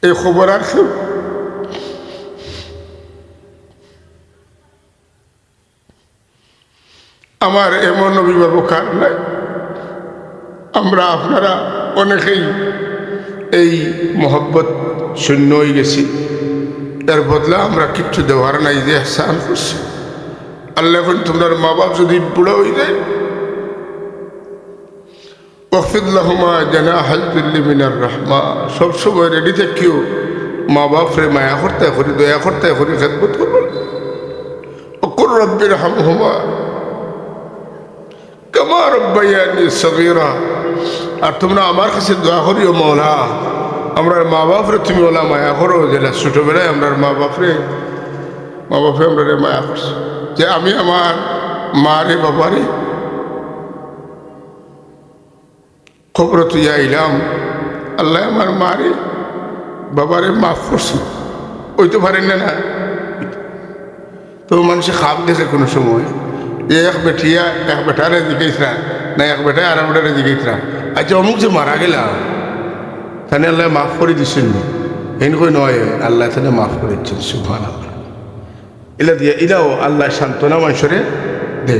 এই খবর আর কেউ আমার এমন অভিভাবক আর নাই। আমরা আপনারা অনেকেই এই মহব্বত শূন্য হয়ে গেছি, এর বদলা আমরা কিচ্ছু দেওয়ার নাই যে এহসান করছি। আল্লাহ এখন তোমার মা বাপ যদি বুড়ো হয়ে যায়, ওয়াকফিদ লাহুমা জানাহাল যুল্লি মিনার রাহমা, সবসময় রেডি থাকিও মা বাপরে মায়া করতে করি, দয়া করতে করি, খেদমত করবো। ওকুর রব্বির হামহুমা কামা রব্বায়ানি সগীরা, আর তোমরা আমার কাছে দোয়া করিও মৌলা আমরা মা বাপরে তুমি ওলা মায়া করো, যেটা ছোটোবেলায় আমরা মা বাপরে আমরা মায়া করছি। যে আমি আমার মা রে বাবারে খবর তুই আইলাম, আল্লাহ আমার মা রে বাবারে মাফ করছি, ওই তো পারেন না। তো মানুষে খাপ দেখে কোনো সময় যে এক বেটিয়া এক বেটারে জিজ্ঞেস না এক বেটায় আর বেটারে জিজ্ঞেস না, আচ্ছা অমুক যে মারা গেলাম তাহলে আল্লাহ মাফ করে দিচ্ছেন, এনকই নয় আল্লাহ তাহলে মাফ করে দিচ্ছেন। সুবহানাল্লাহ। এলা দিয়ে এটাও আল্লাহ সান্ত্বনা মানুষরে দে।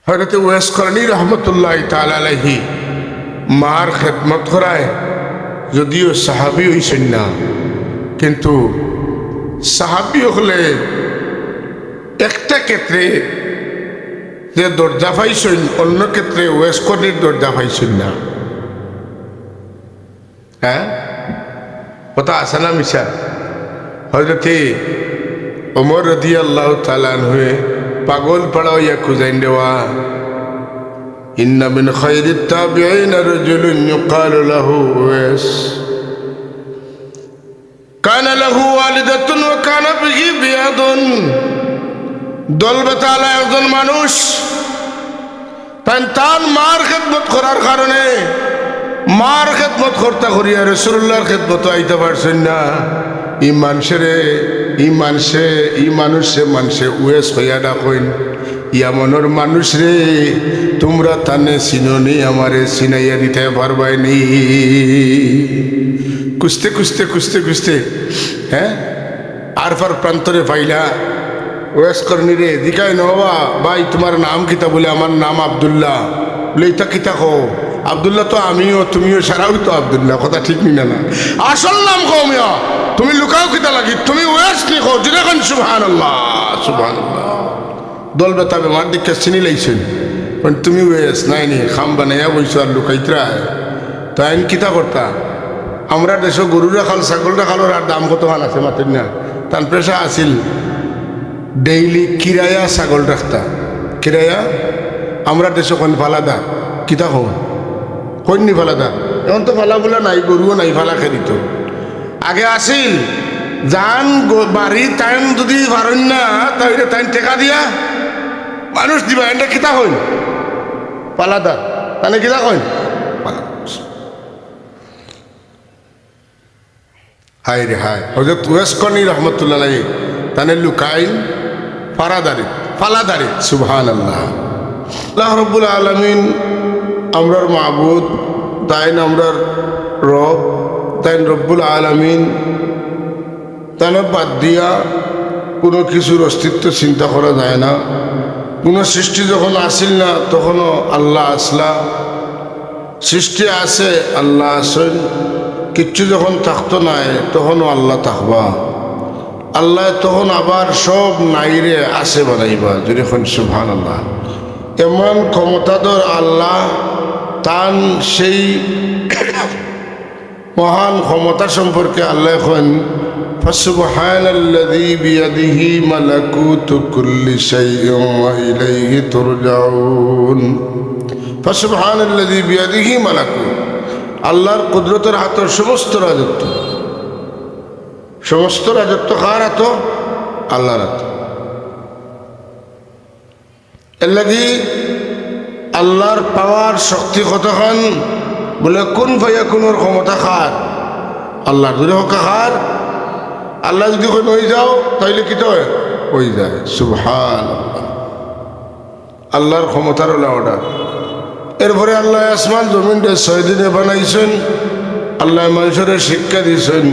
হযরত ওয়াইস করনী রহমতুল্লাহ তাআলা আলাইহি মার খেদমত করায়, যদিও সাহাবী হইছেন না, কিন্তু সাহাবী হলে একটা ক্ষেত্রে যে দরজা পাইছেন, অন্য ক্ষেত্রে ওয়াইস করনীর দরজা পাইছেন না। হ্যাঁ, কথা আছে না মিশা? হযরতে ওমর রাদিয়াল্লাহু তাআলা আনহু পাগল পাড়া হইয়া খুঁজাইন দেওয়া, ইন্না মিন খায়রিত তাবিঈন রাজুলুন ইউকালু লাহু ওয়াইস কানা লাহু ওয়ালিদাতুন ওয়া কানা বিহি বিয়াদুন। দলবেতালা একজন মানুষ তার মার খেদমত করার কারণে মার খেদমত করতে করিয়া রাসূলুল্লাহর খেদমত আইতে পারছেন না। মানুষে উয়েস হইয়া ডাকইন, ইয়ামনের মানুষ রে তোমরা তানে চিননি, আমারে চিনাইয়া দিতে পারবাই নি। কুস্তে হ্যাঁ আর ফার প্রান্তরে পাইলা ওয়েস করনি রে দিকাই নবা ভাই তোমার নাম কিতা? বলে আমার নাম আব্দুল্লাহ। বলে ইতা কিতা কো? আব্দুল্লাহ তো আমিও তুমিও সারাও তো আব্দুল্লাহ। কথা ঠিক নি না? আসল নাম কমিয়া তুমি লুকাও কিতা লাগি? তুমি ওয়েস লিখো যেরকম। সুবহানাল্লাহ সুবহানাল্লাহ। দল বেতাবে মার দিকে চিনি লাইছেন, তুমি ওয়েস নাই নি খাম বানাইয়া বইছো আর লুকাইতরা। তো আইন কিতা করতা? আমরা দেশ গরুরা খাল ছাগলরা খালোর আর দাম কত খান আছে মাতেন না। তার পেশা আছিল ডেইলি কিরায়া ছাগল রাখতা। কিরায়া আমরা দেশ কোন ফালাদা কিতা হন কন্যি ফালাদা। এখন তো ফালা বলা নাই, গরুও নাই, ফালা খেদিত। আগে আসিল যান বাড়ি টাইম যদি পারেন না তাহলে টাইম টেকা দিয়া মানুষ দিবা। এটা কিতা হইন পালাদা তাহলে কিতা কইন হায় রে হায়। হযরত ওয়াইস করনী রহমতুল্লাহ আলাইহি তানে লুকাইন ফালাদারি। সুবহানাল্লাহ। আল্লাহ রাব্বুল আলামিন আমরার মাবুদ, তাইন আমরার রব, তাইন রব্বুল আলামিন। তানে বাদ দিয়া কোনো কিছুর অস্তিত্ব চিন্তা করা যায় না। কোনো সৃষ্টি যখন আসিল না তখনও আল্লাহ আসলা। সৃষ্টি আছে আল্লাহ আসেন, কিচ্ছু যখন থাকতো নাই তখনও আল্লাহ থাকবা। আল্লাহ তখন আবার সব নাইরে আসে বানাইবা। যদি এখন সুবহানাল্লাহ। এমন ক্ষমতাধর আল্লাহ, তান সেই মহান ক্ষমতা সম্পর্কে আল্লাহ এখন ফাসুবহানাল্লাযী বিয়াদিহি মালাকুতু কুল্লি শাইইন ওয়া ইলাইহি তুরজাউন। ফাসুবহানাল্লাযী বিয়াদিহি মালাকুত, আল্লাহর কুদরতের হাতের সমস্ত রাজত্ব। সমস্ত রাজত্ব কার হাত? আল্লাহর হাত। এর লাগি আল্লাহর পাওয়ার শক্তি কতক্ষণ বলে কোন ভাইয়া কোনোর ক্ষমতা খার আল্লাহর যদি হকা খার আল্লাহ যদি কই হয়ে যাও তাইলে কি তো হয়ে যায় সুবহান আল্লাহর ক্ষমতার হলো অর্ডার এরপরে আল্লাহ আসমান জমিনটা 6 দিনে বানাইছেন আল্লাহ মানুষের শিক্ষা দিয়েছেন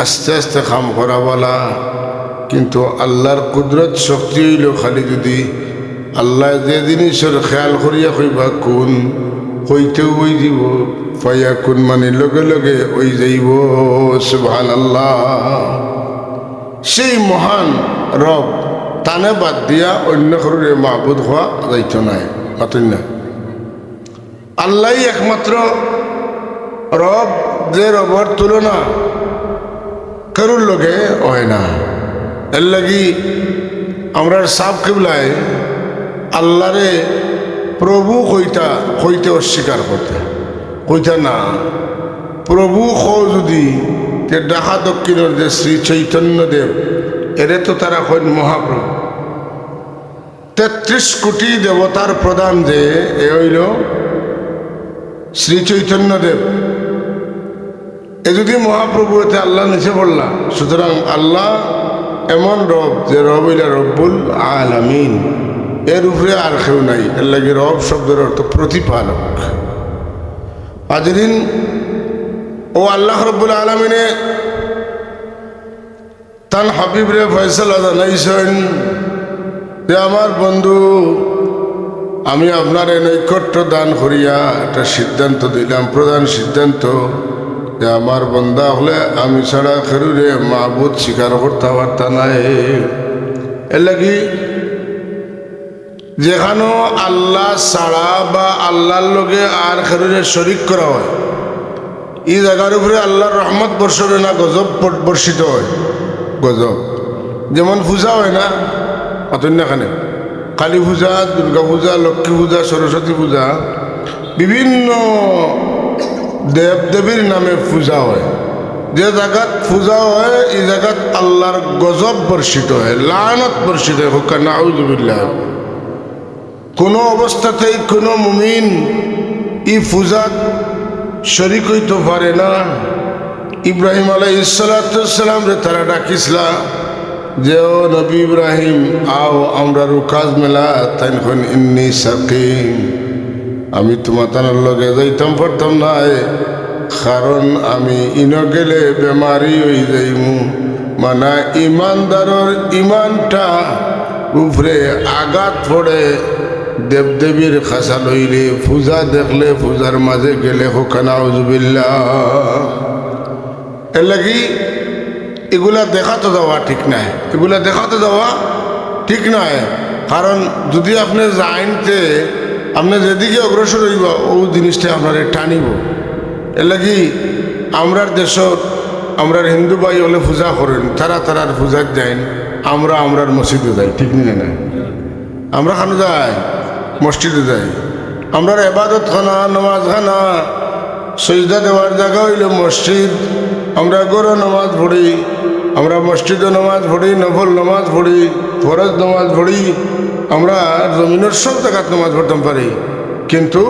আস্তে আস্তে কাম করা বলা কিন্তু আল্লাহর কুদরত শক্তি হইল খালি যদি আল্লাহ যে জিনিসের খেয়াল করিয়া কইবা কোন হইতেও ওই দিব ফাইয়া কোন মানে লগে লগে ওই যাইব সুবহানাল্লাহ সেই মহান রব তানে বাদ দিয়া অন্য কারোর মাহবুদ হওয়া যাইত নাই মাতুন না আল্লাহ একমাত্র রব যে রবর তুলনা কারোর লগে হয় না এর লাগি আমরা সাব কিবলায় আল্লাহরে প্রভু কইতে অস্বীকার করতে কইতা না প্রভু যদি ডাকা দক্ষিণের যে শ্রী চৈতন্যদেব এরে তো তারা কইন মহাপ্রভু ৩৩ কোটি দেবতার প্রধান যে এ হইল শ্রী চৈতন্যদেব এ যদি মহাপ্রভু এতে আল্লাহ নিচে পড়লা সুতরাং আল্লাহ এমন রব যে রব হইলা রব্বুল আলামিন এর উপরে আর কেউ নাই এর লাগে রব শব্দের অর্থ প্রতিপালক হাজরিন ও আল্লাহ রব্বুল আলামিনে তার হাবিবরে ফয়সালা জানাইছেন যে আমার বন্ধু আমি আপনার নৈকট্য দান করিয়া একটা সিদ্ধান্ত দিলাম প্রধান সিদ্ধান্ত যে আমার বন্দা হলে আমি ছাড়া খেরুরে মাহবুদ স্বীকার করতে পারতা নাই এর লাগি যেখানেও আল্লাহ ছাড়া বা আল্লাহর লগে আর খেরুরে শরিক করা হয় এই জায়গার উপরে আল্লাহর রহমত বর্ষবে না গজব বর্ষিত হয় গজব যেমন পূজা হয় না অতন্যাখানে কালী পূজা দুর্গা পূজা লক্ষ্মী পূজা সরস্বতী পূজা বিভিন্ন দেব দেবীর নামে পূজা হয় যে জায়গাত পূজা হয় এই জায়গাত আল্লাহর গজব বর্ষিত হয় লানত বর্ষিত হয় হুক্কা নাউযুবিল্লাহ কোনো অবস্থাতেই কোনো মুমিন এই পূজাত শরিক হইতে পারে না ইব্রাহিম আলাইহিস সালাম রে তারা ডাকিসলা যে ও নবী ইব্রাহিম আও আমরা রুকাজ মেলা তাই ইন্নি সাকিম আমি তোমার তার লগে যাইতাম পারতাম না কারণ আমি ইন গেলে বেমারি হয়ে যাইমু মানে ইমানদারের ইমানটা উপরে আঘাত পড়ে দেবদেবীর খাসা লইলে পূজা দেখলে পূজার মাঝে গেলে হোকানা উজুবিল্লাহ এর লাগি এগুলা দেখাতে যাওয়া ঠিক নাই এগুলা দেখাতে যাওয়া ঠিক নয় কারণ যদি আপনি জানতে আপনি যেদিকে অগ্রসর হইব ও জিনিসটা আপনার টানিব এর লাগি আমরার দেশত আমরার হিন্দু ভাই হলে পূজা করেন তারার পূজার যাইন আমরার মসজিদে যাই ঠিক নিয়ে না আমরা খানো যাই মসজিদে যাই আমরার এবাদত খানা নমাজ খানা সজদা দেওয়ার জায়গা হইল মসজিদ আমরা গরো নামাজ পড়ি আমরা মসজিদে নামাজ পড়ি নফল নামাজ পড়ি ফরজ নামাজ পড়ি আমরা জমিনের সব জায়গাত নামাজ পড়তাম পারি কিন্তু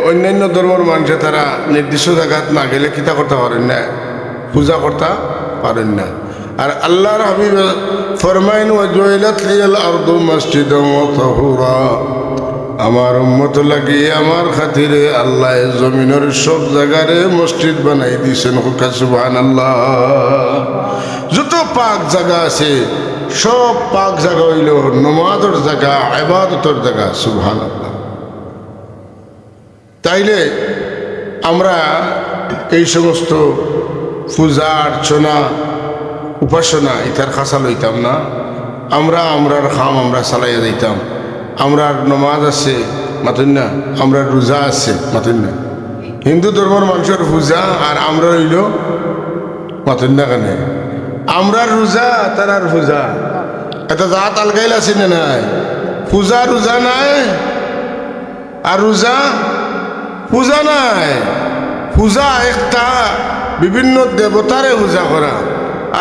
অন্যান্য ধর্মের মানুষে তারা নির্দিষ্ট জায়গাত না গেলে কিতা করতে পারেন না পূজা করতে পারেন না আর আল্লাহর হাবিব ফরমাইন ওয়াজুইলাত লিয়াল আরদু মসজিদান ওয়া তাহুরা আমার উম্মত লাগি আমার খাতিরে আল্লাহ জমিনের সব জায়গারে মসজিদ বানাই দিয়েছেন সুবহানাল্লাহ যত পাক জায়গা আছে সব পাক জায়গা হইল নমাজের জায়গা ইবাদতের জায়গা সুবহানাল্লাহ তাইলে আমরা এই সমস্ত পূজা অর্চনা উপাসনা ইতার খাসা লইতাম না আমরার খাম আমরা চালাইয়া যাইতাম আমরার নমাজ আছে মাতুন না আমরার রোজা আছে মাতুন না হিন্দু ধর্মের মানুষের পূজা আর আমরা রইল মাতুন না কেন আমরার রোজা তারার পূজা এটা জাত আলগাইল আছে না নাই পূজা রোজা নাই আর রোজা পূজা নাই পূজা একটা বিভিন্ন দেবতারে পূজা করা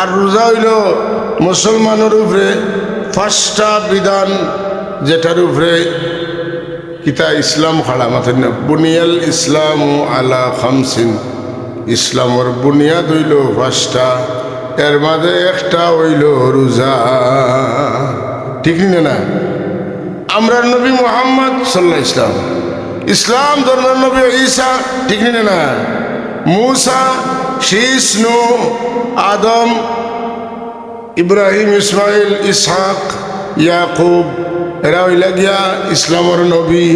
আর রোজা হইল মুসলমানের উপরে 5টা বিধান যেটার উপরে কিতা ইসলাম খাড়া মাথা না বুনিয়াল ইসলাম আলা খামসিন ইসলামর বুনিয়াদ হইল 5টা এর মাঝে একটা হইল রোজা ঠিক না আমরা নবী মুহাম্মদ সাল্লাল্লাহু আলাইহি ইসলাম ইসলাম ধর্মের নবী ঈসা ঠিক না মূসা শীষ নূহ আদম ইব্রাহিম ইসমাইল ইসহাক ইয়াকুব এরা হইলা গিয়া ইসলামর নবী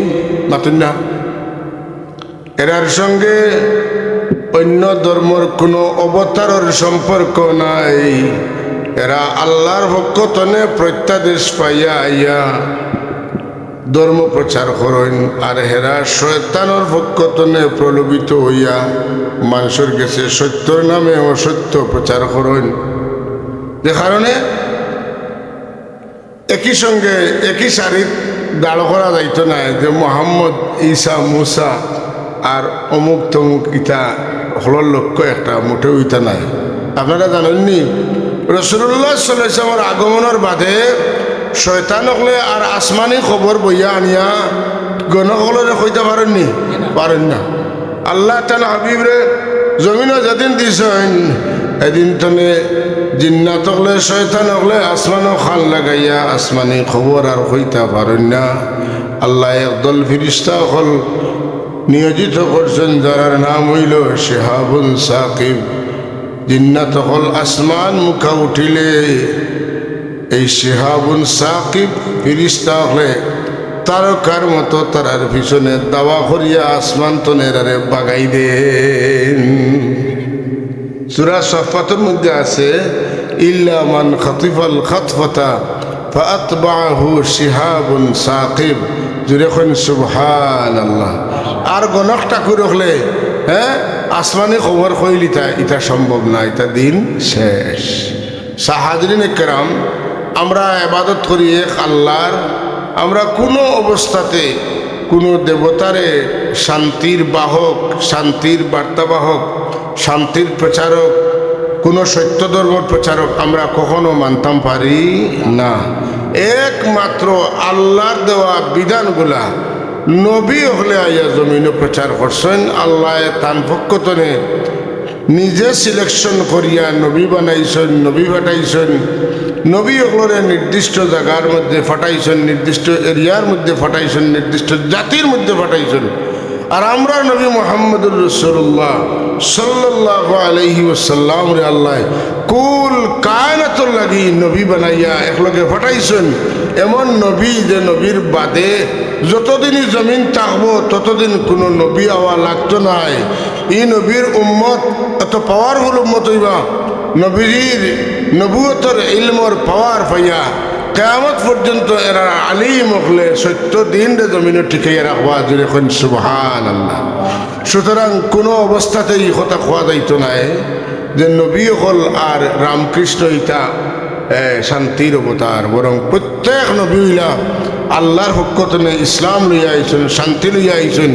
মাতুন না এরার সঙ্গে অন্য ধর্মর কোনো অবতারের সম্পর্ক নাই এরা আল্লাহর পক্ষতনে প্রত্যাদেশ পাইয়া আইয়া ধর্ম প্রচার করেন আর হেরা শয়তানের পক্ষতনে প্রলোভিত হইয়া মানুষের কাছে সত্যর নামে অসত্য প্রচার করেন যে কারণে একই সঙ্গে একই সারিত দাঁড় করা যাইত না যে মোহাম্মদ ঈসা মুসা আর অমুক তমুক ইতা হলর লক্ষ্য একটা মোটেও ইতা নাই আপনারা জানেননি রাসূলুল্লাহ সাল্লাল্লাহু আলাইহি ওয়াসাল্লামের আগমনের বাদে শয়তান হলে আর আসমানি খবর বইয়া আনিয়া গণসকলরে কইতে পারেন না আল্লাহ তাআলা হাবিবরে জমিনও যেদিন দিছেন এদিন তনে জিন্নাত হলে শয়তান হলে আসমানও খান লাগাইয়া আসমানি খবর আর কইতে পারেন না আল্লাহ একদল ফিরিস্তা হল নিয়োজিত করছেন যার নাম হইল শিহাবুন সাকিব জিন্নাত হল আসমান মুখা উঠিলে এই শিহাবুন সাকিব ফিরিস্তা হলে তারকার মতো তারার পিছনে দাওয়া করিয়া আসমান তনেরারে বাগাই দেন সূরা সাফাতের মধ্যে আছে ইল্লা মান খাতিফাল খাতফাতা ফাআতবাহু শিহাবুন সাকিব জুরে কোন সুবহানাল্লাহ আর গণক ঠাকুর হলে হ্যাঁ আসমানি খবর কইলিতা এটা সম্ভব না এটা দিন শেষ সাহাজরিন একরাম আমরা ইবাদত করি এক আল্লাহর আমরা কোনো অবস্থাতে কোনো দেবতারে শান্তির বাহক শান্তির বার্তাবাহক শান্তির প্রচারক কোনো সত্য ধর্মের প্রচারক আমরা কখনো মানতাম পারি না একমাত্র আল্লাহর দেওয়া বিধানগুলা নবী হলে আইয়া জমিনে প্রচার করছেন আল্লাহ তান পক্ষতনে নিজে সিলেকশন করিয়া নবী বানাইছেন নবী ফাটাইছেন নবী হলরে নির্দিষ্ট জায়গার মধ্যে ফাটাইছেন নির্দিষ্ট এরিয়ার মধ্যে ফাটাইছেন নির্দিষ্ট জাতির মধ্যে ফাটাইছেন আর আমরা নবী মুহাম্মদুর রাসূলুল্লাহ সাল্লাল্লাহু আলাইহি ওয়াসাল্লাম রে আল্লাহ কুল কায়নাতুল লাগি নবী বানাইয়া একলগে ফাটাইছেন এমন নবী যে নবীর বাদে যতদিনই জমিন থাকবো ততদিন কোনো নবী আওয়া লাগতো নাই এই নবীর উম্মত এত পাওয়ারফুল উম্মত হইবা নবীর নবুয়তর ইলমর পাওয়ার পাইয়া কিয়ামত পর্যন্ত এরা আলিম হলে সত্য দিন রে জমিনে টিকাইয়া রাখবা জুড়ে এখন সুবহানাল্লাহ সুতরাং কোনো অবস্থাতেই কথা খোয়া যাইতো নাই যে নবী হল আর রামকৃষ্ণ ইতা শান্তির অবতার বরং প্রত্যেক নবী হইলা আল্লাহর পক্ষতনে ইসলাম লইয়া আইছেন শান্তি লইয়া আইছেন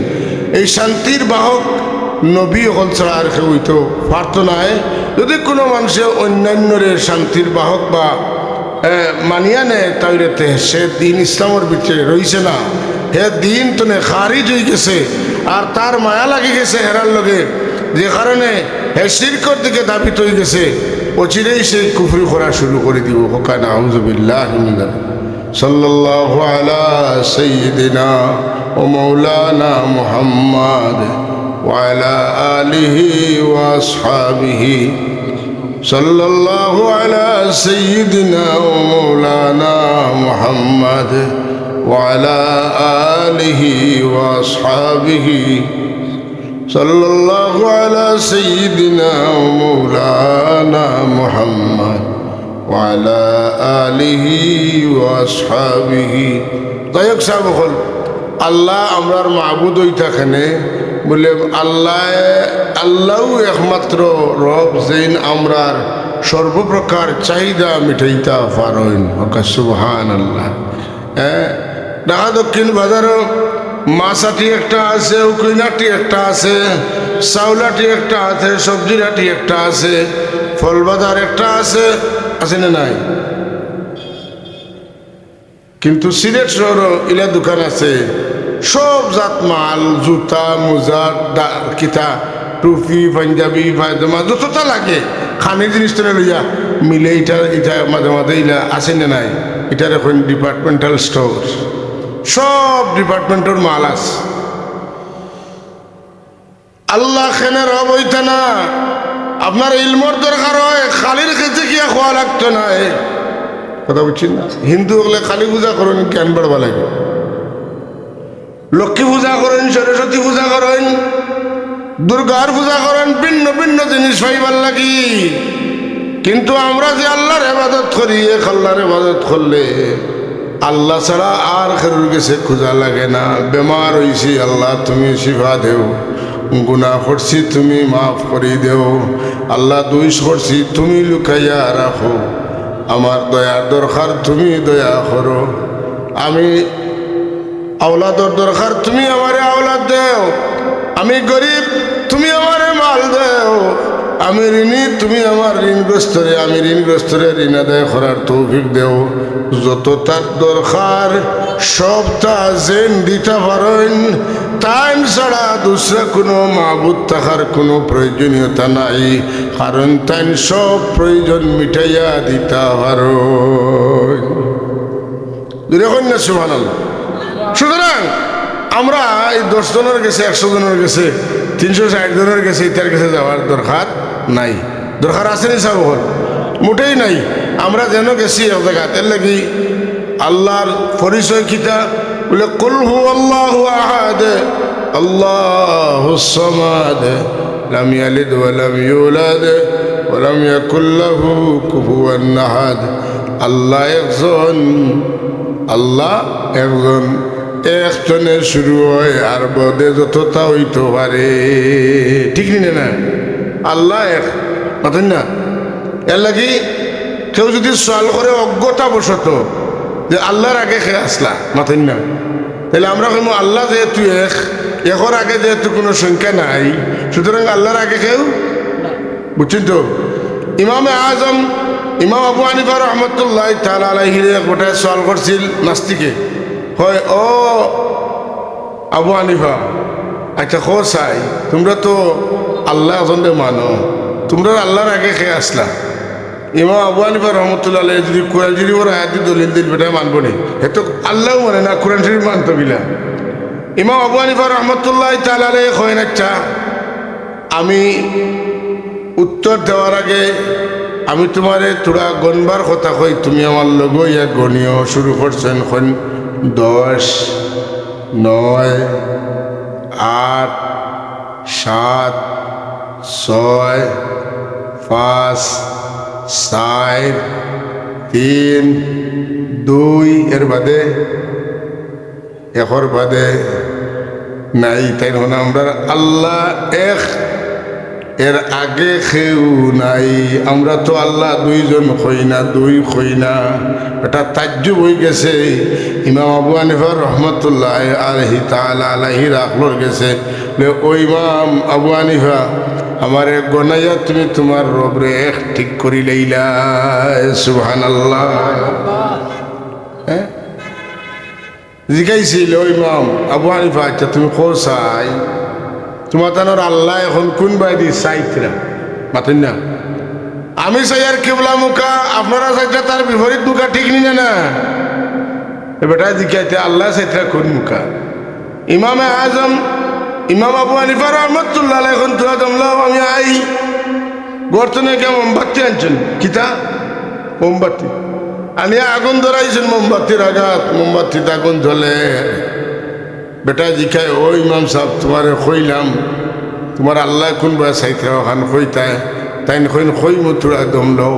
এই শান্তির বাহক নবী হল ছাড়া আর কেউ হইতো পারত নাই যদি কোনো মানুষে অন্যান্যরে শান্তির বাহক বা মানিয়া নেয় তাইলে সে দিন ইসলামের ভিতরে রইছে না হে দিন তনে খারিজ হয়ে গেছে আর তার মায়া লাগি গেছে হেরার লগে যে কারণে হে শিরকর দিকে দাবিত হয়ে গেছে অচিরেই সে কুফরি করা শুরু করে দিব হোকান আউযুবিল্লাহি মিনাল সাল্লাল্লাহু আলা সাইয়্যিদিনা ও মাওলানা মুহাম্মদ ওয়া আলা আলিহি ওয়া আসহাবিহি সাল্লাল্লাহু আলা সাইয়্যিদিনা ও মাওলানা মুহাম্মদ ওয়া আলা আলিহি ওয়া আসহাবিহি সাল্লাল্লাহু আলা সাইয়্যিদিনা ও মাওলানা মুহাম্মদ ওয়া আলা আলিহি ওয়া আসহাবিহি তায়ক সাহেব হল আল্লাহ আমরার মাবুদ হইতাখানে বলে আল্লাহ একমাত্র রব যেন আমরার সর্বপ্রকার চাহিদা মিটাইতা পারেন সুবহানাল্লাহ ঢাকা দক্ষিণ বাজারও মাছাটি একটা আছে উকুইনাটি একটা আছে চাউলাটি একটা আছে সবজিরাটি একটা আছে ফল বাজার একটা আছে না নাই কিন্তু সিলেট শহর ইলা দোকান আছে সব জাত মাল, জুতা মোজা কিতা টুপি পাঞ্জাবি পায়জামা যতটা লাগে খানের জিনিসটা লইয়া মিলে এটা মাঝে মাঝে ইলা আছে না নাই, এটার এখন ডিপার্টমেন্টাল স্টোর, সব ডিপার্টমেন্টের মাল আছে। আল্লাহ খেনের হইতে না, আপনার ইলমর দরকার হয়, খালির খেতে গিয়া খোয়া লাগতো না। কথা বুঝছেন না? হিন্দু হলে কালী পূজা করেন, জ্ঞান বাড়বা লাগে, লক্ষ্মী পূজা করেন, সরস্বতী পূজা করেন, দুর্গার পূজা করেন, ভিন্ন ভিন্ন জিনিস পাইবার লাগি। কিন্তু আমরা যে আল্লাহর ইবাদত করি, এক আল্লাহর ইবাদত করলে আল্লাহ ছাড়া আর কারোর কাছে খোঁজা লাগে না। বেমার হইছি, আল্লাহ তুমি শিফা দেও, গুনাহ করছি তুমি মাফ করে দেও, আল্লাহ দোষ করছি তুমি লুকাইয়া রাখো, আমার দয়ার দরকার তুমি দয়া করো, আমি আওলাদর দরকার তুমি আমারে আওলাদ দেও, আমি গরিব তুমি আমারে মাল দেও, আমি ঋণী তুমি আমার ঋণগ্রস্তরে, আমি ঋণগ্রস্তরে ঋণ আদায় করার তৌফিক দেও। যত তার দরকার সবটা জেন দিতে পারেন, টাইম ছাড়া দুসরা কোনো মাবুদ থাকার কোনো প্রয়োজনীয়তা নাই, কারণ তাই সব প্রয়োজন মিটাইয়া দিতে পারেন। দেখুন না সুবহানাল্লাহ। সুতরাং আমরা এই 10 জনের গেছে, 100 জনের গেছে, 360 জনের গেছে, ইতার কাছে যাওয়ার দরকার নাই। দরকার আছে নি সব মোটেই নাই। আমরা যেন গেছি এক জায়গায়, এর লাগি আল্লাহর পরিচয় কিতা বলে, কুল হু আল্লাহু আহাদ আল্লাহুস সামাদ লাম ইয়ালিদ ওয়া লাম ইউলাদ ওয়া লাম ইয়াকুল লাহু কুফুয়ান আহাদ। আল্লাহ একজন, আল্লাহ একজন, একজনের শুরু হয় আর বদে যতটা হইতে পারে, ঠিক নি না? আল্লাহ এক, মাতেন না? এর লাগি কেউ যদি সওয়াল করে অজ্ঞতা বশত যে আল্লাহর আগে খেয়ে আসলা, মাতেন না? তাহলে আমরা কইম আল্লাহ যেহেতু এক, একর আগে যেহেতু কোনো সংখ্যা নাই, সুতরাং আল্লাহর আগে কেউ, বুঝছেন তো? ইমামে আজম ইমাম আবু হানিফা রহমতুল্লাহ তাআলা আলাইহি গোটায় সওয়াল করছিল নাস্তিকে, হয় ও আবু হানিফা, আচ্ছা খো চাই, তোমরা তো আল্লাহ একজনে মানো, তোমরা আল্লাহর আগে খেয়ে আসলা। ইমাম আবু হানিফা রহমতুল্লাহ আলাইহি যদি কোরআন শরীফের আয়াতি দলিল দিল বেটা মানবো নি, এত আল্লাহ মানে না কোরআন শরীফ মানতো গিলা। ইমাম আবু হানিফা রহমতুল্লাহ তাআলা আলাইহি কইন, আচ্ছা আমি উত্তর দেওয়ার আগে আমি তোমারে তোরা গণবার কথা কই, তুমি আমার লগ ইয়া গণিও। শুরু করছেন 10, 9, 8, 7, 6, 5, 4, 3, 2, এর বাদে একর বাদে নাই। তাই না? আমরা আল্লাহ এক, এর আগে কেউ নাই। আমরা তো আল্লাহ দুইজন কই না, দুই কই না, এটা তাজ্জুব হয়ে গেছে। ইমাম আবু হানিফা রহমতুল্লাহ আলাইহি তাআলা আলাইহি রাখলোর গেছে, ও ইমাম আবু হানিফা, আমারে গনাইয়া তুমি তোমার রবরে এক ঠিক করি লইলা। সুবহানাল্লাহ। হ্যাঁ, জিজ্ঞাইছিল ইমাম আবু হানিফা, আচ্ছা তুমি কোসাই, তোমার তানোর আল্লাহ এখন কোন বাইদি চাইতরা, মাতেন না? আমি চাই আর কেবলা মুখা, আপনারা চাইতে তার বিপরীত মুখা, ঠিক নি না? বেটা জিজ্ঞাইতে আল্লাহ চাইতরা কোন মুখা? ইমামে আজম ইমাম আবু হানিফা রহমতুল্লাহ এখন তুলা জমলাও, আমি আই গর্তনে কে মোমবাতি আনছেন, কিতা মোমবাতি আনিয়া আগুন ধরাইছেন, মোমবাতির আঘাত, মোমবাতিতে আগুন জ্বলে। বেটা জিখায়, ও ইমাম সাহেব তোমারে কইলাম তোমার আল্লাহ কোন বা চাইতে ওখান কইতায়, তাই কইন কই মুতুরা দমলো,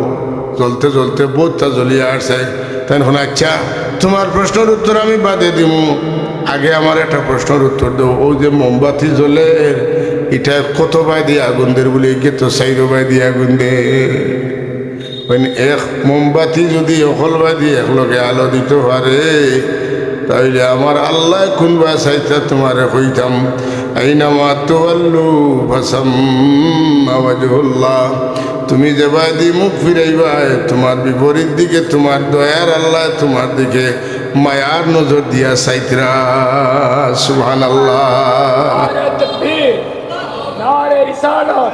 জ্বলতে জ্বলতে বোধটা জ্বলিয়ে আসছে। তাই এখন আচ্ছা তোমার প্রশ্নের উত্তর আমি বাদে দিব, আগে আমার একটা প্রশ্নের উত্তর দেবো। ও যে মোমবাতি জ্বলে এটা কত বাই দিয়ে আগুন দের বলে, কে তো 4 বাই দিয়ে আগুন দে। এক মোমবাতি যদি অকল বাই দিয়ে একলগে আলো দিতে পারে, তাইলে আমার আল্লাহ কোনবা চাইতে তোমারে কইতাম, আইনামা তুওয়াল্লু ফাসাম্মা ওয়াজহুল্লাহ, তুমি যেবা দি মুখ ফিরাইবা তোমার বিপরীত দিকে তোমার দয়ার আল্লাহ তোমার দিকে মায়ার নজর দিয়া সাইতরা। সুবহানাল্লাহ। नारे तकबीर, नारे रिसालत,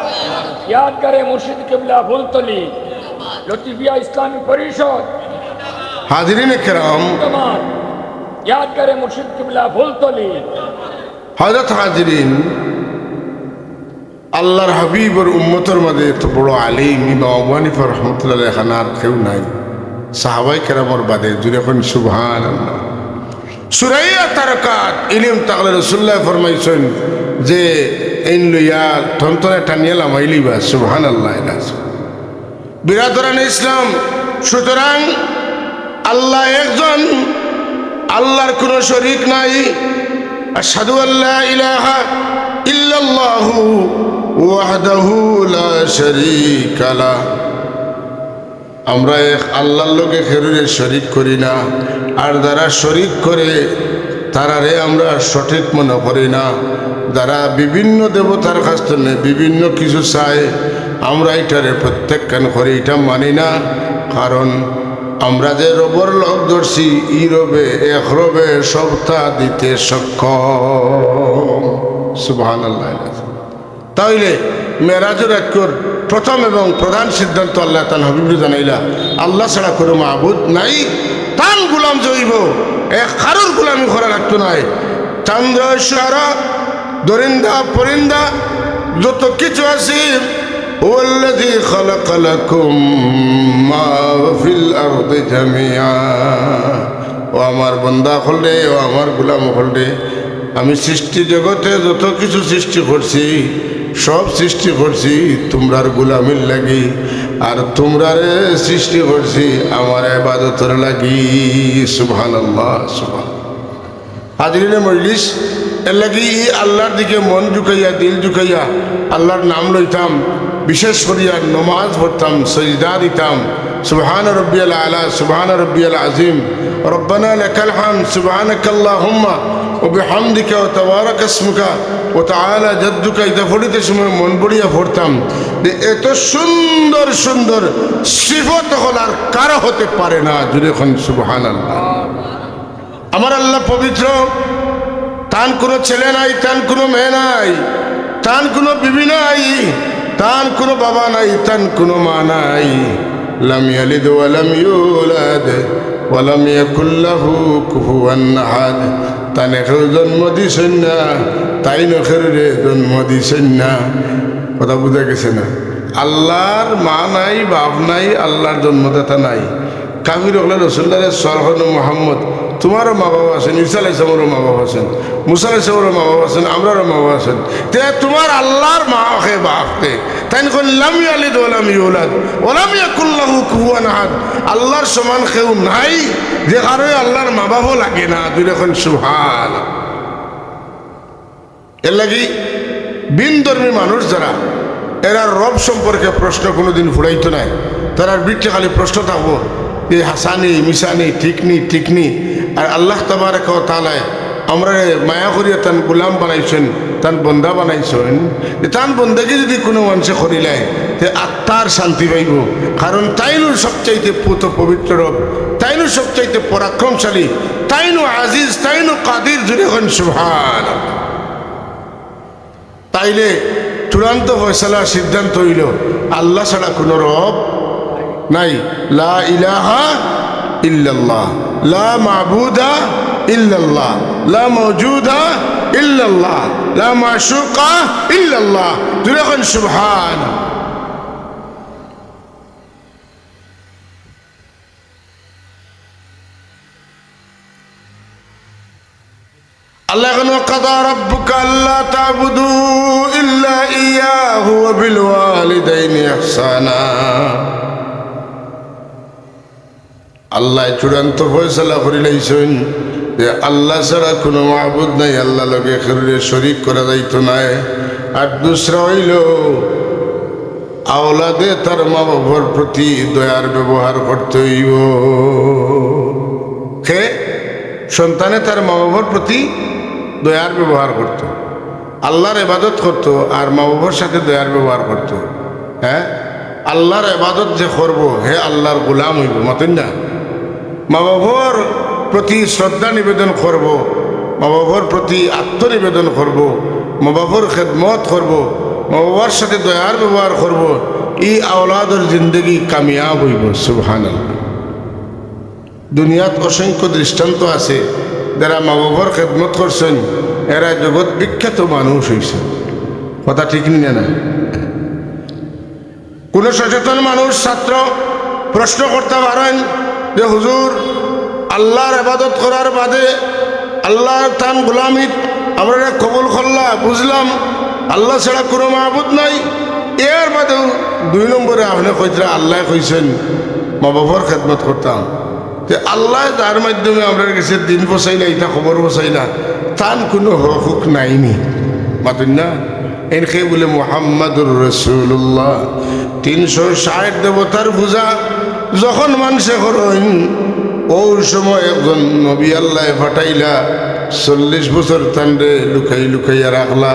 याद करे मुर्शिद किबला फुलतली, लतीफिया इस्लामी परिषद, हाजिरीन किराम, तमाम याद करे मुर्शिद किबला फुलतली। হযরত হাজিরিন, আল্লাহর হাবিবর উম্মতের মধ্যে এত বড় আলিম ইমাম আবু হানিফা রাহমাতুল্লাহ আলাইহি খানার কেউ নাই। সাহাবায়ে কেরামর বাদে জুড়ে কোন সুবহানাল্লাহ। সূরা তারকাত ইলম তাকলে রাসূলুল্লাহ ফরমাইছেন যে ইন লইয়া তন্তনে টানিয়া লামাইলিবা। সুবহানাল্লাহ। বিরাদরান ইসলাম, সুতরাং আল্লাহ একজন, আল্লাহর কোনো শরীক নাই। আশহাদু আল্লা ইলাহা ইল্লাল্লাহু ওয়াহদাহু লা শারীকা লাহ। আমরা এক আল্লাহর লগে খেরুরে শরীক করি না, আর যারা শরীক করে তারারে আমরা সঠিক মনে করি না। যারা বিভিন্ন দেবতার কাছ থেকে বিভিন্ন কিছু চায়, আমরা এটারে প্রত্যাখ্যান করি, এটা মানি না। কারণ আমরা যে রবর লগ ধরছি, ই রবে এক রবে সবটা দিতে সক্ষম। সুবহানাল্লাহ। তাইলে মেরাজের একর প্রথম এবং প্রধান সিদ্ধান্ত আল্লাহ তান হাবিবরে জানাইলা, আল্লাহ ছাড়া কোনো মাবুদ নাই। তান গুলাম জৈব এক কারোর গুলামি করা লাগতো নাই। চন্দ্র সারা দরিন্দা পরিন্দা যত কিছু আছে, ওয়াল্লাযী খালাকা লাকুম মা ফিল আরদি জামিআ। ও আমার বান্দা হলে, ও আমার গোলাম হলে, আমি সৃষ্টি জগতে যত কিছু সৃষ্টি করছি, সব সৃষ্টি করছি তোমরার গোলামির লাগি, আর তোমরারে সৃষ্টি করছি আমার ইবাদতের লাগি। সুবহানাল্লাহ। সুবহানাল্লাহ। হাজিরিনে মজলিস, এর লাগি আল্লাহর দিকে মন ঝুঁকাইয়া, দিল ঝুঁকাইয়া আল্লাহর নাম লইতাম, বিশেষ করিয়া নমাজ পড়তাম, সজদা দিতাম। সুবহান রব্বিয়াল আলা, সুবহান রব্বিয়াল আজিম, রব্বানা লাকাল হামদ, সুবহানাকাল্লাহুম্মা ওয়া বিহামদিকা ওয়া তাবারাক ইসমুকা ওয়া তাআলা জাদ্দুকা। এটা পড়িতে সময় মন বড়িয়া পড়তাম যে এত সুন্দর সুন্দর সিফত হল আর কারো হতে পারে না। জুড়ে এখন সুবহানাল্লাহ। আমার আল্লাহ পবিত্র, তার কোনো ছেলে নাই, তার কোনো মেয়ে নাই, তার কোনো বিবি নাই, তার কোনো বাবা নাই, তার কোনো মা নাই। লাম ইয়ালিদ ওয়া লাম ইউলাদ ওয়া লাম ইয়াকুল লাহু কুফুয়ান আহাদ। তানে কেউ জন্ম দিছেন না, তাই নখেরে জন্ম দিছেন না। কথা বুঝা গেছে না? আল্লাহর মা নাই, বাপ নাই, আল্লাহর জন্মদাতা নাই। কাফির হলে রসুল্লাহ সরহন মোহাম্মদ, তোমারও মা বাবা আছেন, ঈসা আলাইহিস সালামেরও মা বাবা আছেন, মুসা আলাইহিস সালামেরও মা বাবা আছেন, আমরারও মা বাবা আছেন। তে তোমার আল্লাহর মা হে বাপ কে? তাই কোন লাম ইয়ালিদ ওয়া লাম ইউলাদ ওয়া লাম ইয়াকুল লাহু কুফুয়ান আহাদ। আল্লাহর সমান কেউ নাই, যে কারোই আল্লাহর মা বাবাও লাগে না। দুই এখন সুবহান। এর লাগি বিনধর্মী মানুষ যারা, এরা রব সম্পর্কে প্রশ্ন কোনোদিন ফুরাইতো নাই। তারার বৃত্তে খালি প্রশ্ন থাকবো যে হাসানি মিসানি, ঠিক নি। আর আল্লাহ তাবারক ওয়া তাআলা আমরা মায়া করিয়া তান গোলাম বানাইছেন, তান বন্দা বানাইছেন। তান বন্দাকে যদি কোনো মানুষে করিলায় তে আত্মার শান্তি পাইব। কারণ তাইনু সবচাইতে পুত পবিত্র রব, তাইনু সবচাইতে পরাক্রমশালী, তাইনু আজিজ, তাইনু কাদির। জুড়ে এখন সুবহান। তাইলে চূড়ান্ত ফয়সালা সিদ্ধান্ত হইল আল্লাহ ছাড়া কোনো রব নাই। লা ইলাহা ইল্লাল্লাহ, লা মাবুদা ইল্লাল্লাহ, লা মাওজুদা ইল্লাল্লাহ, লা মাশুকা ইল্লাল্লাহ। জুড়ে এখন সুবহান। আল্লাহ এখন কাদা রাব্বুকা আল্লা তা'বুদু ইল্লা ইয়াহু ওয়া বিল ওয়ালিদাইনি ইহসানা। আল্লাহ চূড়ান্ত ফয়সালা করে লাইছেন যে আল্লাহ ছাড়া কোনো মাহবুদ নাই, আল্লাহ লগে খেরুরে শরীক করা যাইতো নাই। আর দুসরা হইল আওলাদে তার মা বাবার প্রতি দয়ার ব্যবহার করতে হইব। কে? সন্তানে তার মা বাবার প্রতি দয়ার ব্যবহার করত, আল্লাহর ইবাদত করত, আর মা বাবার সাথে দয়ার ব্যবহার করত। হ্যাঁ, আল্লাহর ইবাদত যে করব, হে আল্লাহর গোলাম হইব। মতেন না? মা বাবার প্রতি শ্রদ্ধা নিবেদন করব, মা বাবার প্রতি আত্মনিবেদন করব, মা বাবার খেদমত করব, মা বাবার সাথে দয়ার ব্যবহার করব, এই আওলাদের জিন্দগি কামিয়াব হইব। সুবহানাল্লাহ। দুনিয়াত অসংখ্য দৃষ্টান্ত আছে যারা মা বাবার খেদমত করছেন, এরা জগৎ বিখ্যাত মানুষ হয়েছে। কথা ঠিক নিয়ে না? কোনো সচেতন মানুষ ছাত্র প্রশ্ন করতে পারেন যে হুজুর, আল্লাহর ইবাদত করার বাদে আল্লাহর তান গোলামিত আমরা কবুল করলা, বুঝলাম আল্লাহ ছাড়া কোনো মাহবুদ নাই, এর বাদেও 2 নম্বরে আপনি কইতরা আল্লাহ কইছেন মা বাবার খেদমত করতাম, যে আল্লাহ যার মাধ্যমে আমরা কাছে দিন বসাইলা, ইটা খবর বসাইলা, তার কোনো হক নাইনি। মাতুন না এনকে বলে মুহাম্মাদুর রাসূলুল্লাহ। 360 দেবতার পূজা যখন মানুষে করেন, ওই সময় একজন নবী আল্লাহ ফাটাইলা, 40 বছর তান্ডে লুকাই লুকাইয়া রাখলা,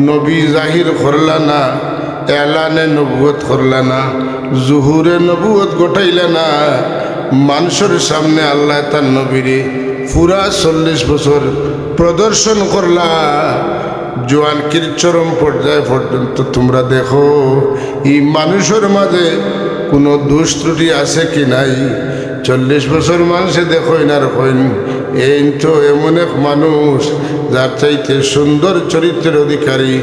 নবী জাহির করলা না, এলানে নবুয়ত করলা না, জুহুরে নবুয়ত গোটাইলা না, মানুষের সামনে আল্লাহ তার নবীরে পুরা 40 বছর প্রদর্শন করলা। জোয়ানকির চরম পর্যায় পর্যন্ত তোমরা দেখো এই মানুষের মাঝে কোনো দোষ ত্রুটি আছে কি নাই। 40 বছর মানুষে দেখো না রকম, এই তো এমন এক মানুষ যার চাইতে সুন্দর চরিত্রের অধিকারী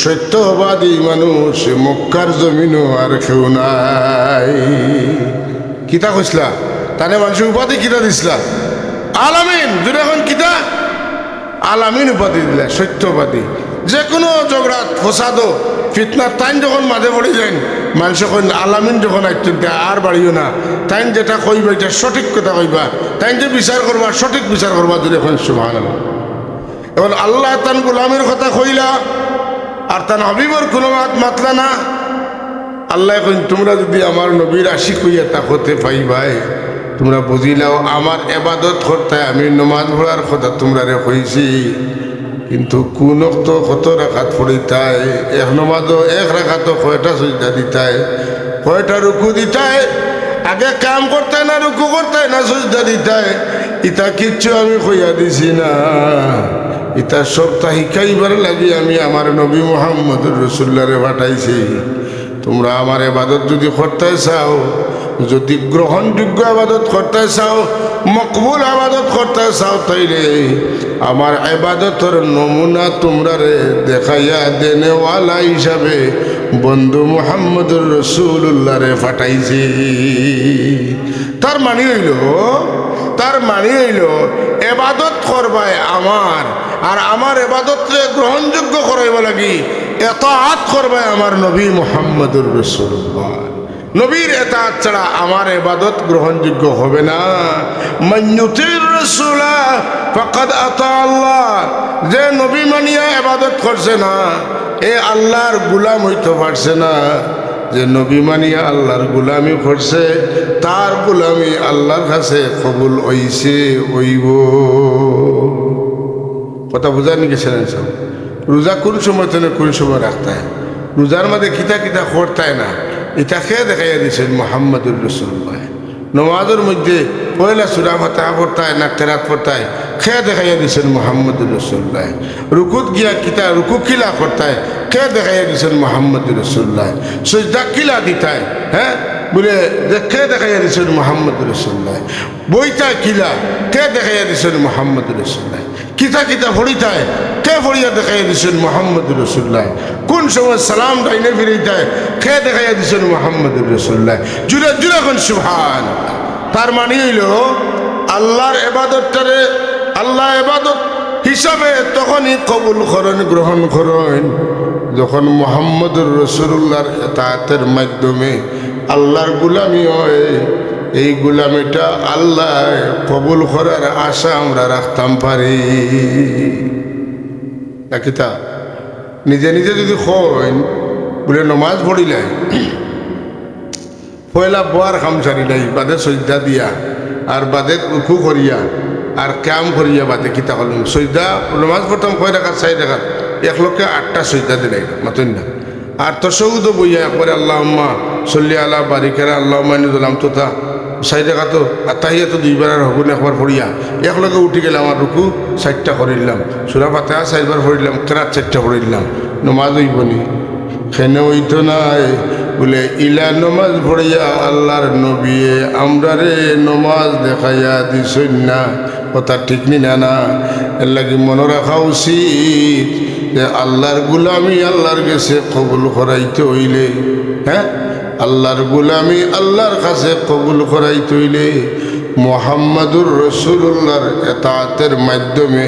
সত্যবাদী মানুষ মক্কার জমিনও আর কেউ নাই। কিতা কইসলা তানে মানুষের উপাধি কিতা দিসলা? আলামিন। যদি এখন কিতা আলামিন উপাধি দিলা, সত্যবাদী। যে কোনো ঝগড়া ফসাদ ফিতনা তাইন যখন মাঝে পড়ে যান, মানুষ এখন আলামিন যখন আসছেন আর বাড়িও না, তাইন যেটা কইবা এটা সঠিক কথা কইবা, তাইন যে বিচার করবা সঠিক বিচার করবা। যদি এখন সুবহানাল্লাহ। এখন আল্লাহ তান গোলামের কথা কইলা আর তান হাবিবর কোনো মাতলা না। আল্লাহ এখন তোমরা যদি আমার নবীর আশিক হইয়া তা হতে পাইবাই, তোমরা বুঝিলাও আমার এবাদত করতে আমি নমাজ পড়ার কথা তোমরা রে কইছি, কিন্তু কোন তো কত রাখাত পড়িতায়, এক নমাজও এক রাখাত কয়টা সজদা দিতায়, কয়টা রুকু দিতায়, আগে কাম করতে না রুকু করতে না সজদা দিতায়, ইটা কিচ্ছু আমি কইয়া দিছি না। ইটা সবটা শিখাইবার লাগি আমি আমার নবী মুহাম্মদুর রাসূলুল্লাহরে পাঠাইছি। তোমরা আমার এবাদত যদি করতে চাও, যদি গ্রহণযোগ্য আবাদত করতে চাও, মকবুল আবাদত করতে চাও, তাইলে আমার আবাদতের নমুনা তোমরা রে দেখাইয়া দেনেওয়ালা হিসাবে বন্ধু মুহাম্মদুর রাসূলুল্লাহ রে ফাটাইছি। তার মানে হইল এবাদত করবাই আমার, আর আমার এবাদতরে গ্রহণযোগ্য করাইব লাগি এতাআত করবাই আমার নবী মুহাম্মদুর রাসূলুল্লাহ। নবীর এতাআত ছাড়া আমার ইবাদত গ্রহণযোগ্য হবে না। মান ইউতির রাসূলা ফাকাদ আতা আল্লাহ। যে নবী মানিয়া ইবাদত করছে না, এ আল্লাহর গোলাম হইতে পারছে না। যে নবী মানিয়া আল্লাহর গোলামি করছে, তার গোলামি আল্লাহর কাছে কবুল হইছে হইব। কথা বুঝানি গেছেন সব? রোজা কোন সময় থেকে কোন সময় রাখতে হয়, রোজার মধ্যে কিতা কিতা করতে না, এটা খেয়ে দেখাইয়া দিয়েছেন মুহাম্মদুর রাসূলুল্লাহ। নমাজের মধ্যে পয়লা সূরা ফাতিহা পড়তে হয় না কেরাত পড়তে হয়, খেয়ে দেখাইয়া দিয়েছেন মুহাম্মদুর রাসূলুল্লাহ। রুকুত গিয়া কিতা রুকু কিলা করতে হয়, খেয়ে দেখাইয়া দিয়েছেন মুহাম্মদুর রাসূলুল্লাহ। সজদা কিলা দিতে হয়, হ্যাঁ বলে খেয়ে দেখাইয়া দিয়েছেন মুহাম্মদুর রাসূলুল্লাহ। বইটা কিলা কে দেখাইয়া দিয়েছেন মুহাম্মদুর রাসূলুল্লাহ। কিতা কিতা ফড়িতায় কে ফড়িয়া দেখাইয়া দিয়েছেন মুহাম্মদুর রাসূলুল্লাহ। কোন সময় সালাম ডাইনে ফিরিতায় কে দেখাইয়া দিয়েছেন মুহাম্মদুর রাসূলুল্লাহ। জুড়ে জুড়ে এখন সুবহান। তার মানে হইল আল্লাহর ইবাদতটারে আল্লাহ ইবাদত হিসাবে তখনই কবুল করেন, গ্রহণ করেন, যখন মুহাম্মদুর রাসূলুল্লাহর ইতাআতের মাধ্যমে আল্লাহর গোলামি হয়। এই গোলামিটা আল্লাহ কবুল করার আশা আমরা রাখতাম পারি। কিতা নিজে নিজে যদি হয় বলে নমাজ পড়িলাই, পয়লা বোয়ার খাম সারিলাই, বাদে সজদা দিয়া আর বাদে উখু করিয়া আর কাম করিয়া বাদে কিতা করলাম সজদা নমাজ পড়তাম কয় টাকা 4 টাকা 1,08টা সজদা দিলাই মাতন না। আর তশহুদ বইয়া একবারে আল্লাহুম্মা সাল্লি আলা বারিকারা আল্লাহুম্মা ইন্নী যালামতু চাই দেখা তো আত্মাহিয়া তো দুইবার আর হবো না একবার পড়িয়া একলগে উঠি গেলাম আর রুকু 4টা করিলাম সুরা ফাতিহা 4বার পড়িলাম কেরাত 4টা পড়িলাম নমাজ হইবনি খেনে হইতো নাই বলে ইলা নমাজ পড়িয়া আল্লাহর নবী আমরা রে নমাজ দেখাইয়া দিছই না কথা ঠিক নি না এর লাগি মনে রাখা উচিত যে আল্লাহর গুলামি আল্লাহর কাছে কবুল করাইতে হইলে হ্যাঁ আল্লাহর গুলামি আল্লাহর কাছে কবুল করাইতে হইলে মুহাম্মাদুর রাসূলুল্লাহর ইতাআতের মাধ্যমে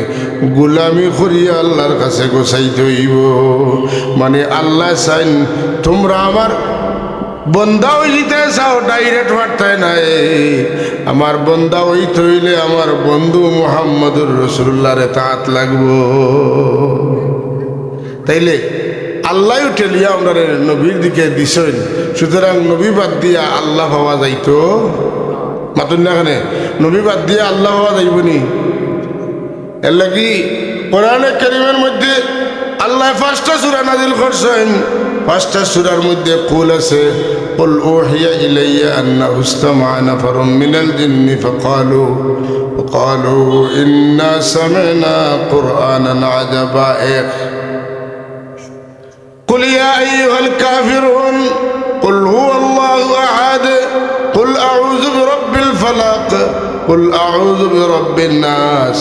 গুলামি করিয়া আল্লাহর কাছে গোছাইতে হইব মানে আল্লাহ চাইন তোমরা আমার বন্দা হইতে চাও ডাইরেক্ট বার্তায় নাই আমার বন্দা হইতে হইলে আমার বন্ধু মুহাম্মাদুর রাসূলুল্লাহর ইতাআত লাগবো তাইলে আল্লাহ ঠেলিয়া আমরা নবীর দিকে দিছেন সুতরাং নবী বাদ দিয়া আল্লাহ পাওয়া যাইতো মাতুন না এখানে নবী বাদ দিয়া আল্লাহ পাওয়া যাইবনি এর লাগি কোরআনে কারীমের মধ্যে আল্লাহ 5টা সূরা নাযিল করছেন 5টা সূরার মধ্যে কুল আছে কুল উহিয়া ইলাইয়া আন্নাহু ইসতামা'a নাফারুম মিনাল জিন্নি ফাকালু ইন্না সামি'না কুরআনান আজাবা قل يا أيها الكافرون قل هو الله أحد قل أعوذ برب الفلق قل أعوذ برب الناس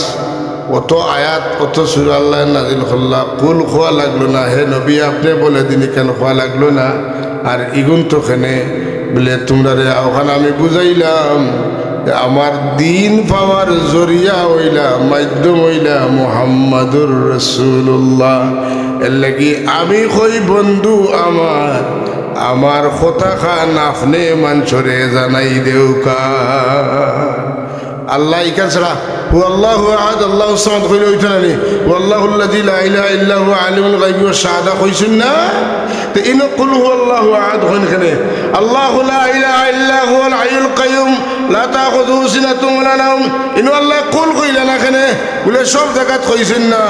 অত আয়াত অত সূরা আল্লাহ নাযিল করলা কুল খোয়া লাগলো না হে নবী আপনি বলে দিনি কেন খোয়া লাগলো না আর ইগুন তো কেনে বলে তোমরা রে ওখানে আমি বুঝাইলাম আমার দিন পাওয়ার জরিয়া হইলা মাধ্যম হইলা মুহাম্মাদুর রাসূলুল্লাহ এর লাগি আমি কই বন্ধু আমার কথা খান আপনি মানুষরে জানাই দেউকা আল্লাহ ইকা ছাড়া হু আল্লাহু আহাদ আল্লাহু সামাদ কইলে হইতো না নি হু আল্লাহুল্লাযী লা ইলাহা ইল্লা হুয়া আলিমুল গায়বি ওয়াশ শাহাদা কইছেন না তো ইন কুল হু আল্লাহু আহাদ কইন কেনে আল্লাহু লা ইলাহা ইল্লা হুয়াল হাইয়ুল কাইয়ুম লা তাখুযুহু সিনাতুন ওয়ালা নাওম ইন আল্লাহ কুল কইলা না কেনে বলে সব জায়গাত কইছেন না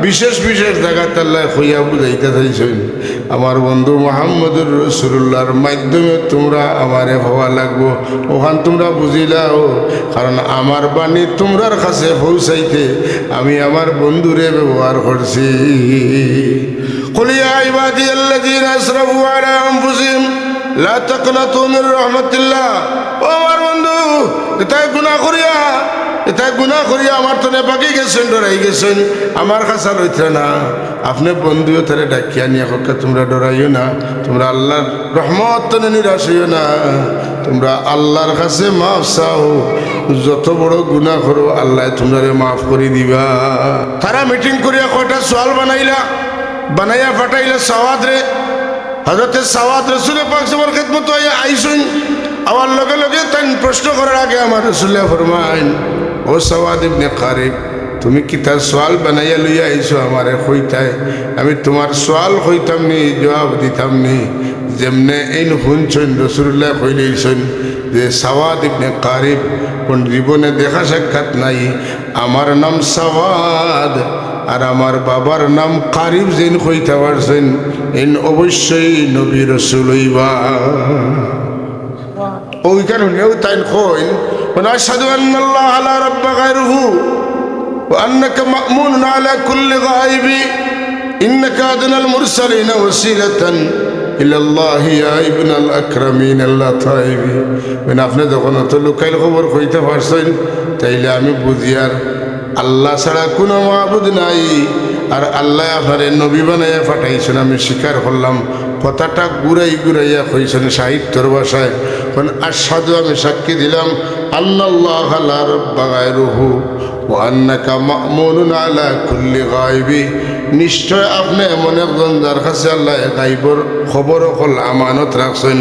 বিশেষ বিশেষ জায়গাত আল্লাহ কইয়া বুঝাইতে চাইছেন আমার বন্ধু মুহাম্মদুর রাসূলুল্লাহর মাধ্যমে তোমরা আমারে হওয়া লাগবো ওখান তোমরা বুঝিলাও কারণ আমার বাণী তোমরার কাছে পৌঁছাইতে আমি আমার বন্ধুরে ব্যবহার করছি قل يا عبادي الذين اسرفوا على انفسهم لا تقنطوا من رحمة الله ও আমার বন্ধু এটা গুনাহ করিয়া আমার তো নেপাকি গেছেন ডরাই গেছেন আমার কাছে রইতে না আপনি বন্ধুও তারে ডাকিয়া নিয়ে হোক তোমরা ডরাইও না তোমরা আল্লাহর রহমত তো নিরাশ হইও না তোমরা আল্লাহর কাছে মাফ চাও যত বড় গুনাহ করো আল্লাহ তোমরা মাফ করে দিবা তারা মিটিং করিয়া কয়টা সোয়াল বানাইয়া ফাটাইলে সাওয়াদ রে হযরতে সাওয়াদ রাসূল পাক সাল্লাল্লাহু আলাইহি খেদমত আইসুন আমার লগে লগে তাই প্রশ্ন করার আগে আমার রাসূল ফরমাইন ও সাওয়াদ ইবনে কারিব তুমি কি তার সোয়াল বানাইয়া লইয়া আইছো আমারে কইতাই আমি তোমার সোয়াল কইতাম নি জবাব দিতাম নি যেমনে এই শুনছেন রাসূলুল্লাহ কইলেইছেন যে সাওয়াদ ইবনে কারিব কোন জীবনে দেখা সাক্ষাৎ নাই আমার নাম সাওয়াদ আর আমার বাবার নাম কারিব যেন কইতে পারছেন এন অবশ্যই নবী রাসূল হইবা ওই কারণেও তাই কইন আশহাদু আন্নাল্লাহ লা রাব্বা গায়রুহু ওয়া আন্নাকা মা'মুনুন আলা কুল্লি গায়বি ইন্নাকা আদনাল মুরসালিনা ওয়াসিলাতান ইলাল্লাহ ইয়া ইবনাল আকরামিন আল্লাহ তাইবি মানে আপনি যখন অত লোকাল খবর কইতে পারছেন তাইলে আমি বুঝিয়ার আল্লাহ ছাড়া কোনো মাবুদ নাই আর আল্লাহ আপনারে নবী বানাইয়া পাঠাইছেন আমি স্বীকার করলাম কথাটা ঘুরাইয়া কইছেন সাহিত্যর ভাষায় কোন আশহাদু আমি সাক্ষী দিলাম আল্লাহ লা রাব্বা গায়রুহু ওয়া আন্নাকা মা'মুনুন আলা কুল্লি গায়বি নিশ্চয় আপনি এমন একজন যার কাছে আল্লাহ গায়বর খবর হল আমানত রাখছেন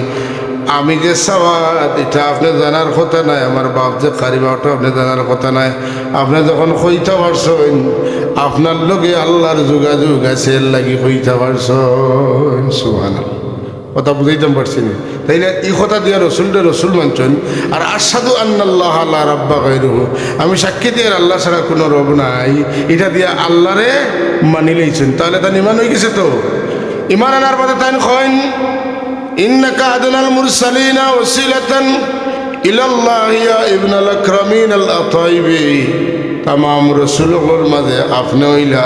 আমি যে সাওয়াদ এটা আপনি জানার কথা নাই আমার বাপ যে কারিবাটা আপনি জানার কথা নাই আপনি যখন কইতে পারছেন আপনার লগে আল্লাহর যোগাযোগ আছে এর লাগি কইতে পারছেন সুবহানাল্লাহ কথা বুঝাইতে পারছি না তাইলে এই কথা দিয়ে রসুল মানছেন আর আশহাদু আন্নাল্লাহ লা রাব্বা গায়রুহু আমি সাক্ষী দিয়ে আল্লাহ ছাড়া কোনো রব নাই এটা দিয়ে আল্লাহরে মানি লইছেন তাহলে তার ইমান হয়ে গেছে তো ইমান আনার পরে তাই কইন ইন্নাকা আদনাল মুরসালিনা ওয়াসিলাতান ইলাল্লাহি ইয়া ইবনাল আকরামিন আল আতাইবি তামাম রসুলগর মাঝে আপনি হইলা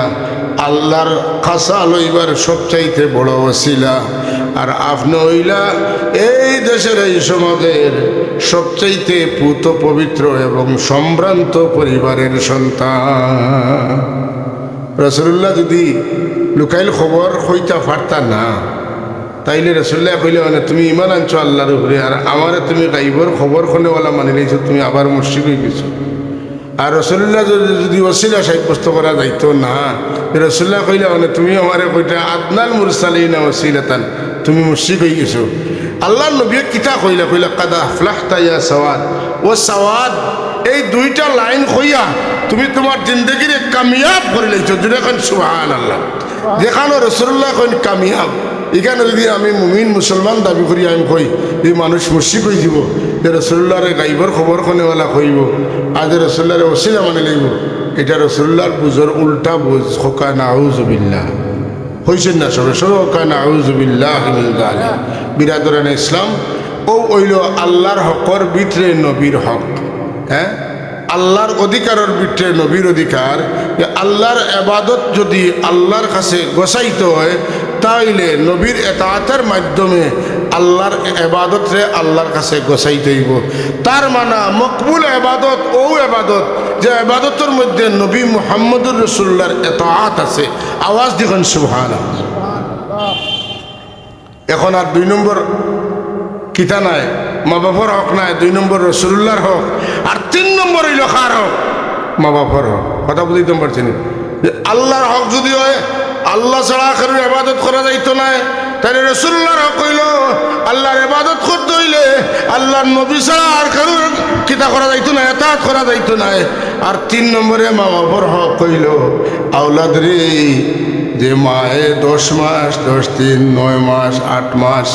আল্লাহর কাছা লইবার সবচাইতে বড় ওসিলা, আর আপনি হইলা এই দেশের এই সমাজের সবচাইতে পুত পবিত্র এবং সম্ভ্রান্ত পরিবারের সন্তান। রসুল্লাহ যদি লুকাইল খবর হইতা পারতা না, তাইলে রসুল্লাহ কইলে মানে তুমি ইমান আনছো আল্লাহর উপরে, আর আমারে তুমি গাইবর খবর খনেওয়ালা মানি নিয়েছো, তুমি আবার মুশরিক হয়ে গেছো। আর রসুল্লাহ যদি ওসিলা সাব্যস্ত করা যাইতো না, রসুল্লাহ কইলে মানে তুমি আমারে কইটা আদনাল মুরসালিনা ওসিলাতান, তুমি মুশরিক হয়ে গেছো। আল্লাহর নবী কিতা কইলা কাদ আফলাহতা ইয়া সাওয়াদ ও সাওয়াদ, এই দুইটা লাইন কইয়া তুমি তোমার জিন্দগিরে কামিয়াব করে লাইছো। যেখান সুবহানাল্লাহ, যেখানে রসুল্লাহ কইন কামিয়াব, এখানে যদি আমি মুমিন মুসলমান দাবি করি আমি কই এই মানুষ মুশরিক হয়ে যাব, যে রসুল্লাহরে গাইবর খবর খনেওয়ালা কইব আর যে রসুল্লাহরে ওসিলা মানে লইব, এটা রসুল্লাহর বুঝর উল্টা বুঝ। হোকা নাউজুবিল্লাহ হইছেন না সবে সবে হোকা নাউজুবিল্লাহ মিন যালিক। বিরাদরান ইসলাম, ও ওইল আল্লাহর হকর ভিতরে নবীর হক, হ্যাঁ আল্লাহর অধিকারের ভিতরে নবীর অধিকার। আল্লাহর এবাদত যদি আল্লাহর কাছে গোসাইতে হয়, তাইলে নবীর এতাআতের মাধ্যমে আল্লাহর এবাদতরে আল্লাহর কাছে গোসাইতে হইব। তার মানা মকবুল এবাদত ও এবাদত যে এবাদতের মধ্যে নবী মুহাম্মদুর রাসূলুল্লাহর এতাআত আছে। আওয়াজ দিবেন সুবহানাল্লাহ। এখন আর 2 নম্বর কিতা নাই, মা বাবার হক নাই, 2 নম্বর রাসূলুল্লাহর হক, আর 3 নম্বর হইল কার হক? মা বাবার হক। কথা বুঝতে পারছেন? যে আল্লাহর হক যদি হয়, আল্লাহ ছাড়া কারোর ইবাদত করা যাইতো না, তাহলে রাসূলুল্লাহর হক হইল আল্লাহর ইবাদত করতে হইলে আল্লাহর নবী ছাড়া আর কারোর কিতা করা যাইতো না, এতাআত করা যাইতো না। আর 3 নম্বরে মা বাবার হক হইল আওলাদ রে, যে মায়ে 10 মাস 10 দিন 9 মাস 8 মাস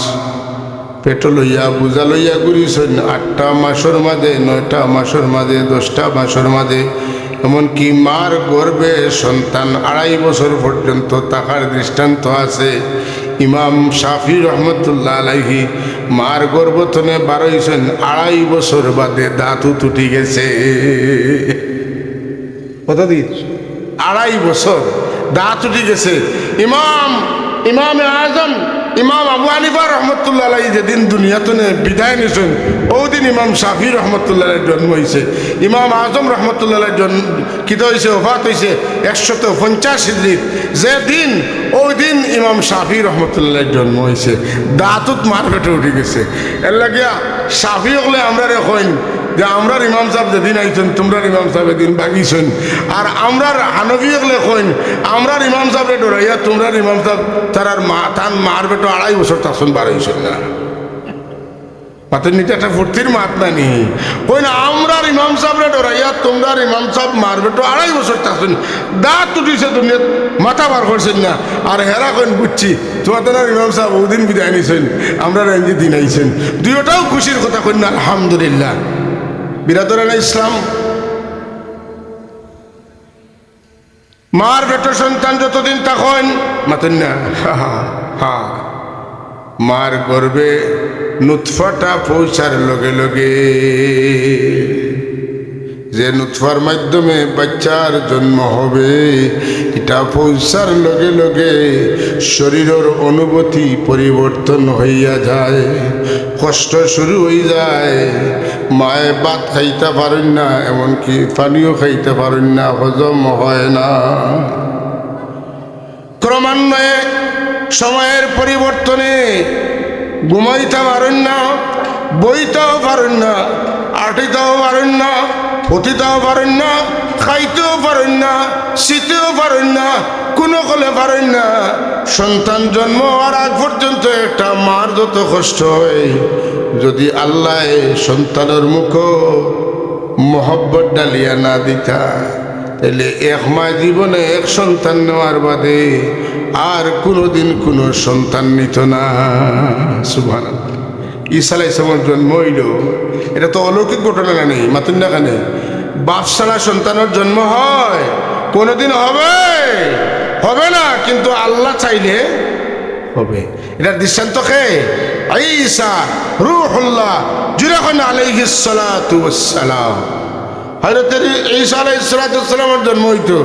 পেট লইয়া বোঝা লইয়া ঘুরিছেন, 8টা মাসের মাঝে 9টা মাসের মাঝে 10টা মাসের মাঝে, এমনকি মার গর্ভে সন্তান 2.5 বছর পর্যন্ত থাকার দৃষ্টান্ত আছে। ইমাম শাফি রহমতুল্লাহ আলাইহি মার গর্ভথনে বারইছেন, 2.5 বছর বাদে দাঁতও টুটি গেছে। কতদিন? 2.5 বছর দাঁত টুটি গেছে। ইমাম আজম ইমাম আবু হানিফা রহমতুল্লাহ আলাইহি যেদিন দুনিয়াতে বিদায় নিয়েছেন, ওদিন ইমাম শাফি রহমতুল্লাহ আলাইহির জন্ম হয়েছে। ইমাম আজম রহমতুল্লাহ আলাইহির কিতা হয়েছে? ওফাত হয়েছে 150 হিজরিত। যেদিন ওই দিন ইমাম শাফি রহমতুল্লাহ আলাইহির জন্ম হয়েছে, দাঁতত মার পেটে উঠে গেছে। এর লাগিয়া শাফি হলে আমরা রেখেন যে আমরার ইমাম সাহেব যেদিন আইছেন তোমরার ইমাম সাহেব এদিন বাগিয়েছেন, আর আমরার হানফি হলে কইন আমরার ইমাম সাহেবের ডরাইয়া তোমরার ইমাম সাহেব তার মার বেটো 2.5 বছর তাসন বাড়াইছেন না। মাতের নিচে একটা ফুর্তির মাত নানি কইন আমরার ইমাম সাহেবের ডরাইয়া তোমরার ইমাম সাহেব মার বেটো 2.5 বছর তাসন দাঁত উঠিছে দুনিয়া মাথা বার করছেন না। আর হেরা কইন বুঝছি তোমাদের ইমাম সাহেব ওদিন বিদায় নিছেন, আমরা রেঞ্জি দিন আইছেন। দুইটাও খুশির কথা কইন না আলহামদুলিল্লাহ। বিরাদরান ইসলাম, মার বেটো সন্তান যতদিন তখন মাতেন না, মার গর্বে নুৎফাটা পৌঁছার লগে লগে, যে নুৎফার মাধ্যমে বাচ্চার জন্ম হবে, এটা পৌঁছার লগে লগে শরীরের অনুভূতি পরিবর্তন হইয়া যায়, কষ্ট শুরু হয়ে যায়। মায়ে ভাত খাইতে পারেন না, এমনকি পানিও খাইতে পারেন না, হজম হয় না। ক্রমান্বয়ে সময়ের পরিবর্তনে ঘুমাইতে পারেন না, বইতেও পারেন না, আটিতেও পারেন না, পতিতেও পারেন না, খাইতেও পারেন না, শীতেও পারেন না, কোনো কলে পারেন না। সন্তান জন্ম হওয়ার আগ পর্যন্ত একটা মার যত কষ্ট হয়, যদি আল্লাহ সন্তানের মুখ মোহব্বত ডালিয়া না দিতা, তাহলে 1 মাস জীবনে 1 সন্তান নেওয়ার বাদে আর কোনোদিন কোনো সন্তান নিত না। সুবহানাল্লাহ। ঈসা আলাইহিস সালামের জন্ম হইল, এটা তো অলৌকিক ঘটনা নেই, মাতুন না কানে বাপ ছাড়া সন্তানের জন্ম হয়? কোনোদিন হবে না, কিন্তু আল্লাহ চাইলে হবে। এটার দৃষ্টান্ত কে? ঈসা রূহুল্লাহ, যখন আলাইহিস সালাতু ওয়াস সালাম হযরত ঈসা আলাইহিস সালাতু ওয়াস সালামের জন্ম হইতো,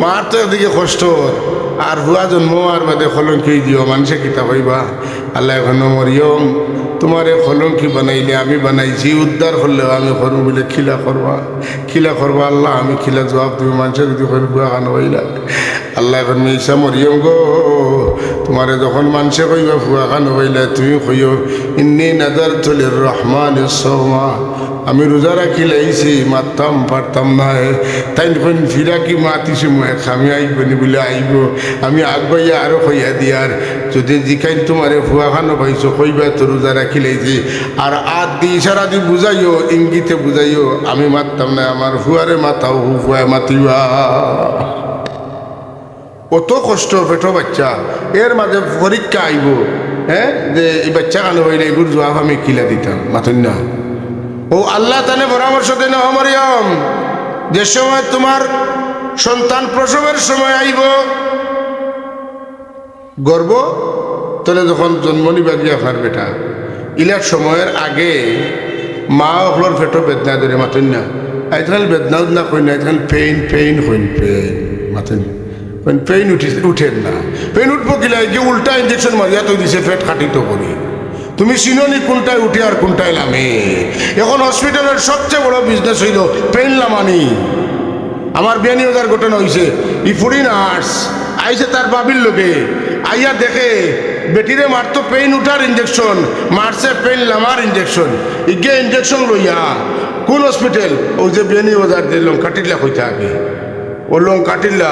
মার তো এদিকে কষ্ট আর হুয়া জন্ম আর বাদে কলঙ্কি দিও মানুষে কিতাব হইবা। আল্লাহ এখন মরিয়ম তোমারে কলঙ্কি বানাইলে আমি বানাইছি, উদ্ধার করলেও আমি করবো বলে খিলা করবা আল্লাহ আমি খিলা জবাব তুমি মানুষের যদি করে বুয়া খানো হইলা। আল্লাহ এখন ঈসা মরিয়ম গো তোমারে যখন মানুষে কইবা ফুয়া খানো হইলা তুমি কইও ইন্নী নাযারতু লিররহমানিস সাওমা, আমি রোজা রাখি লাইছি মারতাম পারতাম না। তাই কোন ফিরা কি মাতিছি মই খামি আইবনি বলে আইব, আমি আগবাইয়া আরো কইয়া দিয়ার যদি জিকাইন তোমারে ফুয়া খানো পাইছো কইবা তো রোজা রাখি লাইছি আর আদ দি ইশারা দি বুঝাইও ইঙ্গিতে বুঝাইও আমি মারতাম না, আমার ফুয়ারে মাতাও ফুয়া মাতিবা। কত কষ্ট পেটো বাচ্চা, এর মাঝে পরীক্ষা আইব, হ্যাঁ যে এই বাচ্চা কানো হইলে এগুলো জবাব আমি কিলা দিতাম মাতুন না। ও আল্লাহ তানে পরামর্শ দেন, ও মরিয়ম যে সময় তোমার সন্তান প্রসবের সময় আইব গর্ব তাহলে যখন জন্ম নিবা গিয়া আপনার বেটা ইলার সময়ের আগে মা অফলোর পেটো বেদনা ধরে মাতুন না। আইতাল বেদনা উদনা কই না, আইতাল পেইন হইন পেইন মাতুন পেইন উঠেন না। পেইন উঠবো কিলাই গিয়ে উল্টা ইঞ্জেকশন মারিয়া তো দিছে পেট কাটিত করি, তুমি চিননি কোনটায় উঠে আর কোনটায় নামে। এখন হসপিটালের সবচেয়ে বড় বিজনেস হইল পেইন লামানি। আমার বিয়ানীবাজার ঘটনা হয়েছে, ইফুরি নার্স আইসে তার বাবির লোকে আইয়া দেখে বেটিরে মারতো পেইন উঠার ইঞ্জেকশন, মারছে পেইন লামার ইঞ্জেকশন। ইগে ইঞ্জেকশন লইয়া কোন হসপিটাল? ওই যে বিয়ানীবাজার যে লঙ্কাটিল্লা কইতে আগে ও লঙ্কাটিল্লা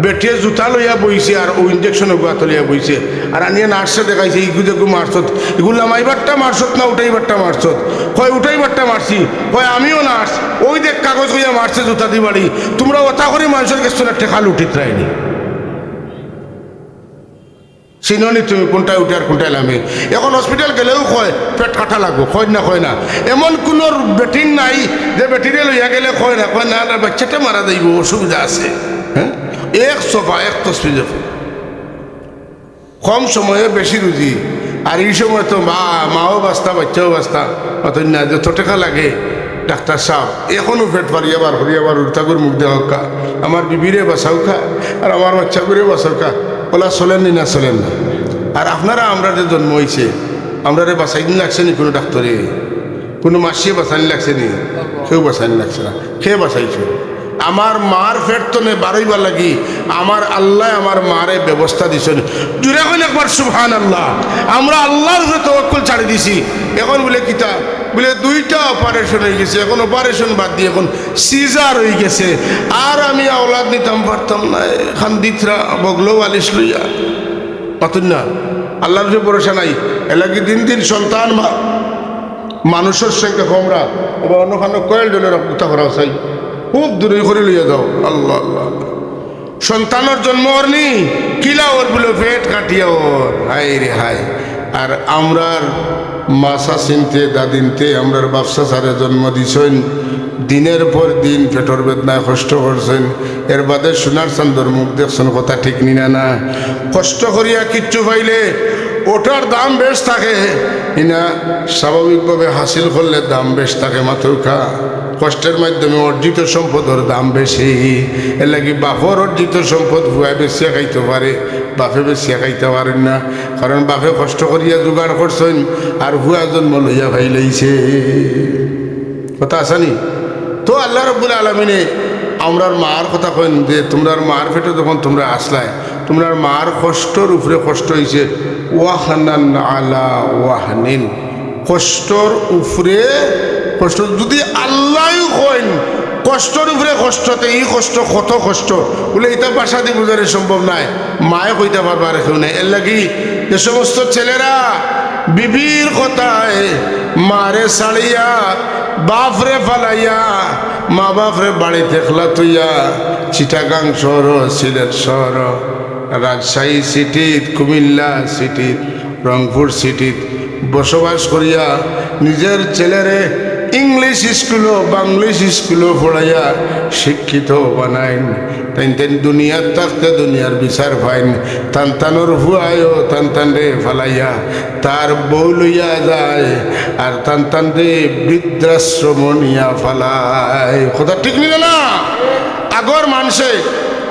বেটিয়ে জুতা লইয়া বইছে আর ও ইঞ্জেকশন গোয়াত লইয়া বইছে আর আনিয়ে নার্সে দেখাইছে ইগু দেখু মারছত, এগুলো লামাইবারটা মারছত না উঠাইবারটা মারছত? কয় উঠাইবারটা মারছি। কয় আমিও নার্স, ওই দেখ কাগজ হইয়া মারছে জুতা দি বাড়ি, তোমরা ওটা করে মানুষের কাছে না টেকাল উঠিত রায়নি। চিননি তুমি কোনটায় উঠে আর কোনটায় নামে। এখন হসপিটাল গেলেও কয় পেট কাটা লাগবো, কয় না। এমন কোনো বেটিং নাই যে বেটিরে লইয়া গেলে কয় না বাচ্চাটা মারা যাইব, অসুবিধা আছে। হ্যাঁ এক সোফা এক তসবির কম সময়ে বেশি রুজি, আর এই সময় তো মাও বাস্তা বাচ্চাও বাস্তা অত না যত টাকা লাগে। ডাক্তার সাহেব এখনও পেট পারিয়া বার করিয়া বার উঠাগুর মুখ দেওয়া খা, আমার বিবিরে বাসাও খা আর আমার বাচ্চাগুরে বাসাও খা, ওলা চলেন না চলেন না। আর আপনারা আমরা যে জন্ম হয়েছে আমরা বাসাইনি লাগছে নি কোনো ডাক্তারে, কোনো মাসিয়ে বাসানি লাগছে নি? কেউ বাসানি লাগছে না। খেয়ে বাসাইছো? আমার মার পেট তো নে বারইবার লাগি আমার আল্লাহ আমার মারে ব্যবস্থা দিছেন। জুড়ে এখন একবার সুবহানাল্লাহ। আমরা আল্লাহর উপরে তাওয়াক্কুল ছাড়ি দিছি। এখন বলে কিতা বলে দুইটা অপারেশন হয়ে গেছে, এখন অপারেশন বাদ দিয়ে এখন সিজার হয়ে গেছে। আর আমি আওলাদ নিতাম পারতাম না, খান দিতরা বগলো আলিশ লইয়া পাতুন না। আল্লাহর উপরে ভরসা নাই, এলাকি দিন দিন সন্তান মানুষের সংখ্যা কমরা এবার অন্য খানো কয়েল ডলের রক্তা করা চাই, খুব দূরে করে লইয়া যাও। আল্লাহ আল্লাহ সন্তানের জন্ম ওর নি কিলা ওর বলে পেট কাটিয়া ওর, হাই রে হাই। আর আমরার মাসা চিনতে দাদিনতে আমরার বাপসা সারে জন্ম দিছেন, দিনের পর দিন পেটর বেদনায় কষ্ট করছেন। এর বাদে সোনার চান্দর মুখ দেখছেন, কথা ঠিক নিনা না। কষ্ট করিয়া কিচ্ছু পাইলে ওটার দাম বেশ থাকে, ইনা স্বাভাবিকভাবে হাসিল করলে দাম বেশ থাকে মাথা। কষ্টের মাধ্যমে অর্জিত সম্পদের দাম বেশি। এর লাগি বাপর অর্জিত সম্পদ ভুয়ায় বেশিয়া খাইতে পারে, বাপে বেশিয়া খাইতে পারেন না, কারণ বাপে কষ্ট করিয়া জোগাড় করছেন আর ভুয়া জন্ম লইয়া ভাই লইছে। কথা আসানি তো আল্লাহ রাব্বুল আলামিনে আমরার মার কথা কইন যে তোমরার মার পেটে যখন তোমরা আসলায় তোমরার মার কষ্টর উপরে কষ্ট হয়েছে। ওয়াহানান আলা ওয়াহানিন, কষ্টর উপরে কষ্ট। যদি আল্লাহ কইন কষ্টর উপরে কষ্টতে এই কষ্ট কত কষ্ট বলে এটা বাসা দিয়ে বোঝানো সম্ভব নাই, মায়ে কইতে পারবা আর কেউ নেই। এর লাগি যে সমস্ত ছেলেরা বিবির কথায় মারে ছাড়িয়া বাপরে ফালাইয়া মা বাপরে বাড়িতে খেলা তুইয়া চিটাগাং শহর, সিলেট শহর, রাজশাহী সিটিত, কুমিল্লা সিটিত, রংপুর সিটিত বসবাস করিয়া নিজের ছেলেরে ইংলিশ স্কুলও বাংলিশ স্কুলও পড়াইয়া শিক্ষিত বানাইন তাই তেন দুনিয়ার থাকতে দুনিয়ার বিচার পাইন তানতানোর হুয়ায়ও তানতান রে ফালাইয়া তার বউ লইয়া যায় আর তানতান রে বৃদ্ধাশ্রম নিয়া ফালায় কথা ঠিক নিলে না আগর মানুষে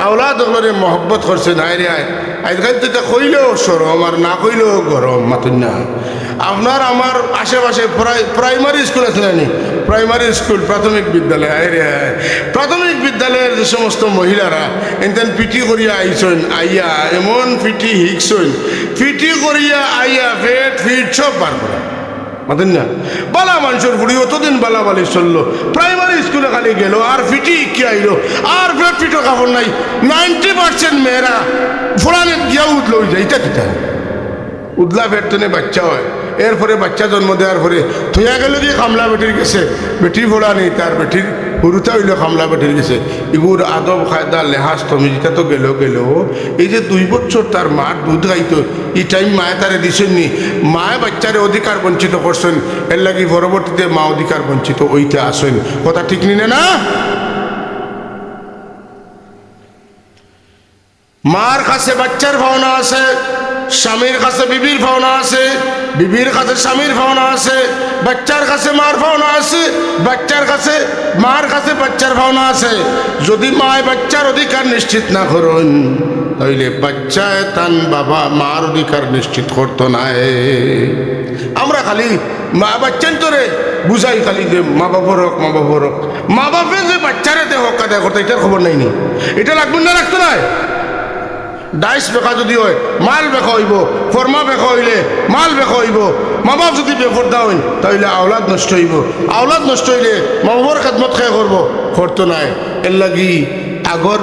আওলাদ ওগুলোরে মহব্বত করছে নাই রে আজকাল তো কইলেও সরম আর না কইলেও গরম মাতুন না আপনার আমার আশেপাশে প্রাইমারি স্কুল আছে না প্রাইমারি স্কুল প্রাথমিক বিদ্যালয় আরে প্রাথমিক বিদ্যালয়ের যে সমস্ত মহিলারা এনতেন পিটি করিয়া আইসন আইয়া এমন পিটি শিখছন পিটি করিয়া আইয়া পেট ফিট সব বার করা মাতেন না বালা মানুষের বুড়ি অতদিন বালা বালি চললো প্রাইমারি স্কুলে খালি গেল আর ফিটি কি আইলো আর পেট ফিটো কাপড় নাই 90% মেয়েরা ফোড়ানে গিয়া উঠলো যায় এটা কিতা উদলা পেটনে বাচ্চা হয় এরপরে বাচ্চা জন্ম দেওয়ার পরে থইয়া গেল কি কামলা বেটির গেছে বেটি ফোড়া নেই তার বেটির হুরুতা হইল কামলা বেটির গেছে এগুর আদব খায়দা লেহাজ তমিজিটা তো গেল এই যে 2 বছর তার মা দুধ খাইতো এই টাইম মায়ে তারে দিছেননি মায়ে বাচ্চারে অধিকার বঞ্চিত করছেন এর লাগি পরবর্তীতে মা অধিকার বঞ্চিত ওইটা আসেন কথা ঠিক নিনে না মার কাছে বাচ্চার ভাবনা আছে স্বামীর কাছে বিবির ভাবনা আছে বিবির কাছে স্বামীর ভাবনা আছে বাচ্চার কাছে মার ভাবনা আছে বাচ্চার কাছে মার কাছে বাচ্চার ভাবনা আছে যদি মায় বাচ্চার অধিকার নিশ্চিত না করুন তাহলে বাচ্চায় তান বাবা মার অধিকার নিশ্চিত করতো না আমরা খালি মা বাচ্চান তোরে বুঝাই খালি যে মা বাবার হোক মা বাপে যে বাচ্চারে দেহ কাদা করতো এটার খবর নাই নি এটা লাগবে না রাখতো না ডাইস বেকা যদি হয় মাল বেকা হইব ফরমা বেকা হইলে মাল বেকা হইব মা বাপ যদি বেপরদা হইন তাহলে আওলাদ নষ্ট হইব আওলাদ নষ্ট হইলে মা বাবার খেদমত খেয়ে করতো নাই এর লাগি আগর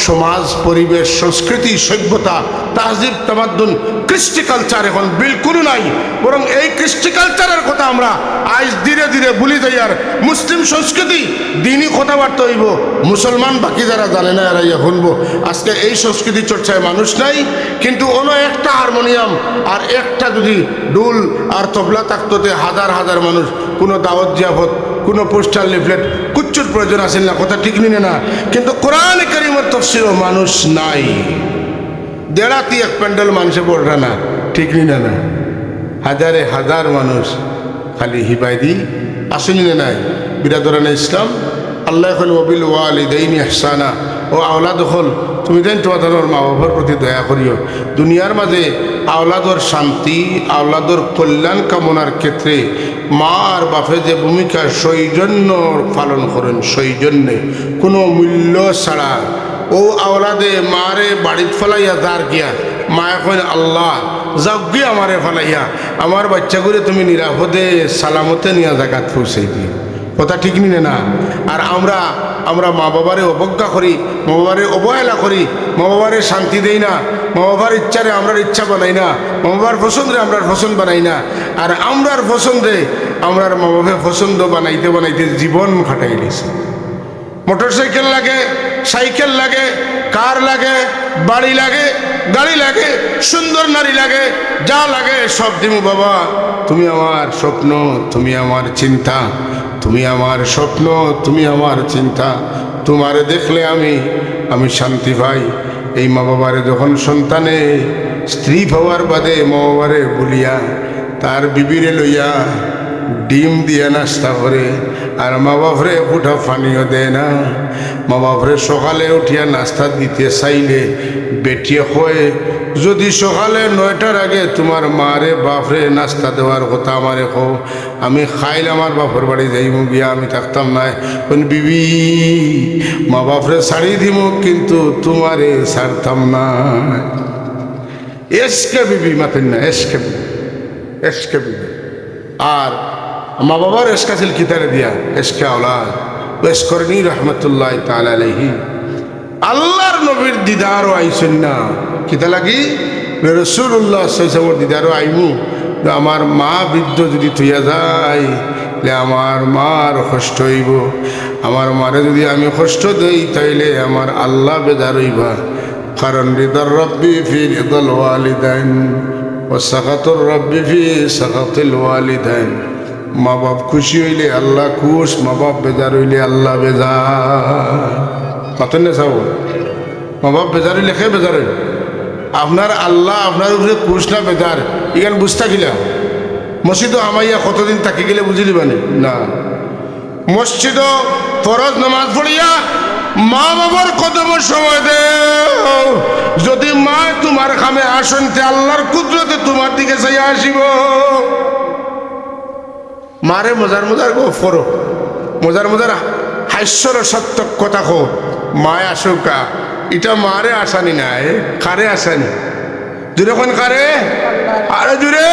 সমাজ পরিবেশ সংস্কৃতি সভ্যতা তাহজিব তামাদ্দুন কৃষ্টি কালচার এখন বিলকুল নাই বরং এই কৃষ্টি কালচারের কথা আমরা আজ ধীরে ধীরে ভুলি যাই আর মুসলিম সংস্কৃতি দিনই কথাবার্তা হইব মুসলমান বাকি যারা জানে না এরা ইয়ে শুনবো আজকে এই সংস্কৃতি চর্চায় মানুষ নাই কিন্তু অন্য একটা হারমোনিয়াম আর একটা যদি ডুল আর তবলা থাকতোতে হাজার হাজার মানুষ কোনো দাওয়াত জিয়াফত কোনো পোস্টার লিফলেট কুচ্চুর প্রয়োজন আসেন না কথা ঠিক নিনে না কিন্তু কোরআন কারীমের তাফসীরও মানুষ নাই দেড়াতি এক প্যান্ডেল মানুষে পড়রা না ঠিক নিনে না হাজারে হাজার মানুষ খালি হিবাই দি আসেনি নাই বিরাদরানে ইসলাম আল্লাহ এখন ওবিল ওয়ালিদাইনি ইহসানা ও আওলাদ হল তুমি দেন তোমাদের মা বাবার প্রতি দয়া করিও দুনিয়ার মাঝে আওলাদর শান্তি আওলাদর কল্যাণ কামনার ক্ষেত্রে মা আর বাপে যে ভূমিকা সৌজন্য পালন করেন সৌজন্যে কোনো মূল্য ছাড়া ও আওলাদে মারে বাড়িত ফেলাইয়া দাঁড় গিয়া মা এখন আল্লাহ যাও গিয়ে আমারে ফেলাইয়া আমার বাচ্চাগুলো তুমি নিরাপদে সালামতে নিয়ে জায়গাত পৌঁছাই দিও কথা ঠিক নিনে না আর আমরা মা বাবারে অবজ্ঞা করি মা বাবারে অবহেলা করি মা বাবারে শান্তি দেই না মা বাবার ইচ্ছারে আমরার ইচ্ছা বানাই না মা বাবার পছন্দে আমরার পছন্দ বানাই না আর আমরার পছন্দে আমরার মা বাবার পছন্দ বানাইতে বানাইতে জীবন খাটাই দিয়েছে মোটর সাইকেল লাগে কার লাগে বাড়ি লাগে গাড়ি লাগে সুন্দর নারী লাগে যা লাগে সব দিমু বাবা তুমি আমার স্বপ্ন তুমি আমার চিন্তা তুমি আমার স্বপ্ন তুমি আমার চিন্তা তোমারে দেখলে আমি শান্তি পাই এই মা বাবারে যখন সন্তানে স্ত্রী হওয়ার বাদে মা বাবারে বলিয়া তার বিবিরে লইয়া ডিম দিয়ে নাস্তা করে আর মা বাপরে ফুটা পানিও দেয় না মা বাপরে সকালে উঠিয়া নাস্তা দিতে চাইলে বেটিয়ে কয়ে যদি সকালে 9টার আগে তোমার মারে বাপরে নাস্তা দেওয়ার কথা আমারে কো আমি খাইলে আমার বাপর বাড়ি যাইব গিয়া আমি থাকতাম না বিবি মা বাপরে ছাড়ি দিব কিন্তু তোমারে ছাড়তাম না এসকে বিবি মাতেন না এসকে বিবি আর মা বাবার এসকা ছিল কিতারে দিয়া এসকে আওলাদ বেশকরণী রহমতুল্লাহ তাআলা আলাইহি আল্লাহর নবীর দিদারও আইসেন না কিতা লাগি রাসূলুল্লাহ সাল্লাল্লাহু আলাইহি ওয়াসাল্লামের দিদারও আইমু আমার মা বৃদ্ধ যদি থইয়া যায় তাহলে আমার মার কষ্ট হইব আমার মারে যদি আমি কষ্ট দেই তাইলে আমার আল্লাহ বেজার হইবা কারণ রিদার রব্বি ফি রিদাল ওয়ালিদাইন ওয়া সাখাতুর রব্বি ফি সাখাতিল ওয়ালিদাইন মা বাপ খুশি হইলে আল্লাহ খুশ, মা বাপ বেজার হইলে আল্লাহ বেজার। মাতন না চাও, মা বাপ বেজার হইলে খে বেজার হইল? আপনার আল্লাহ আপনার উপরে খুশ না বেজার ইখান বুঝ থাকিলা? মসজিদও আমাইয়া কতদিন থাকি গেলে বুঝি দিবানি না। মসজিদ ফরজ নামাজ পড়িয়া মা বাবার কদমের সময় দে। যদি মা তোমার খামে আসন তে আল্লাহর কুদরতে তোমার দিকে চাই আসিব। মারে মজার মজার গো ফরো, মজার মজার হাস্যর সত্য কথা কো। মায় আসুকা এটা মারে আসানি নাই, কারে আসানি? জুড়ে কোন কারে? আরে জুড়ে।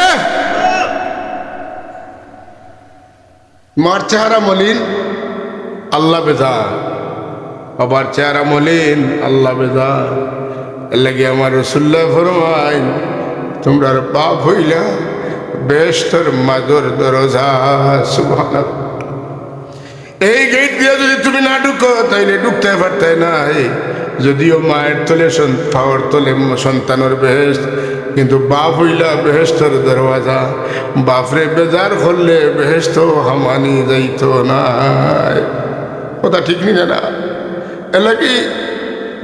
মার চেহারা মলিন, আল্লাহ বেজার। বাবার চেহারা মলিন, আল্লাহ বেজার। এর লাগে আমার রাসূলুল্লাহ ফরমায়, তোমরা বাপ হইলা বেহেশতের মাদর দরজা। সুবহানাল্লাহ। এই গেট দিয়ে যদি তুমি না ঢুকো তাইলে ঢুকতে পারতে নাই। যদিও মায়ের তলে পাওয়ার তলে সন্তানের বেহেশত, কিন্তু বাপ হইলা বেহেশতের দরওয়াজা। বাপরে বেজার করলে বেহেশত হামানি যাইত না। কথা ঠিক নি না? এলাকি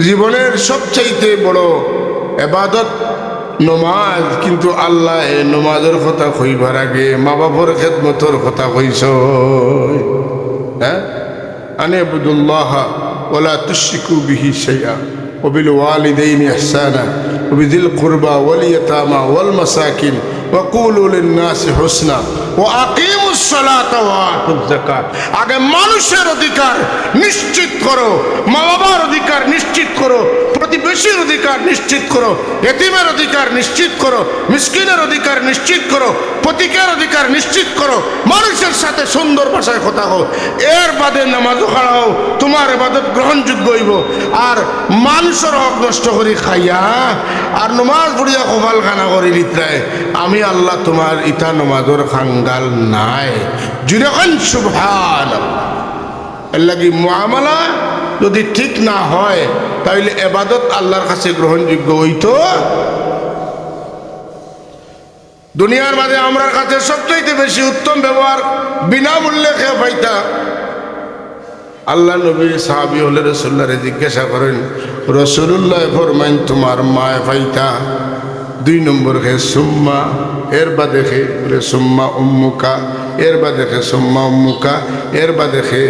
জীবনের সবচাইতে বড় এবাদত নমাজ, কিন্তু আল্লাহ এ নমাজের কথা কইবার আগে মা বাপর খেদমতর কথা কইস। হ্যাঁ, আনে আবুদুল্লাহ ওয়ালা তুশরিকু বিহি শাইআ ওয়া বিল ওয়ালিদাইনি ইহসানা ওয়া বিযিল কুরবা ওয়াল ইয়াতামা ওয়াল মাসাকিন ওয়া কুলু লিন নাসি হুসনা ওয়া আকিমুস সালাতা ওয়া আতুজ যাকাত। আগে মানুষের অধিকার নিশ্চিত করো, মা বাবার অধিকার নিশ্চিত করো, প্রতিবেশীর অধিকার নিশ্চিত করো, এতিমের অধিকার নিশ্চিত করো, মিসকিনের অধিকার নিশ্চিত করো, প্রতীকের অধিকার নিশ্চিত করো, মানুষের সাথে সুন্দর ভাষায় কথা হোক। এর বাদে নামাজও খাড়া হোক, তোমার ইবাদত গ্রহণযোগ্য হইব। আর মানুষের হক নষ্ট করি খাইয়া আর নমাজ পড়িয়া কপাল খানা করি লিত্রায়, আমি আল্লাহ তোমার ইটা নমাজের খাঙ্গাল নাই। যেরকম সুবহানাল্লাহ। এর লাগি মুআমালা যদি ঠিক না হয় তাহলে ইবাদত আল্লাহর কাছে গ্রহণযোগ্য হইতো। দুনিয়ার মাঝে আমার কাছে সবচেয়ে বেশি উত্তম ব্যবহার বিনামূল্যে খেয়ে পাইতা। আল্লাহ নবীর সাহাবী হলে রাসূলুল্লাহরে জিজ্ঞাসা করেন, রাসূলুল্লাহ ফরমাইন তোমার মায় পাইতা? 2 নম্বর খে সুম্মা, এর বাদে খে বলে সুম্মা উম্মুকা, এর বাদে খে সুম্মা উম্মুকা, এর বাদে খে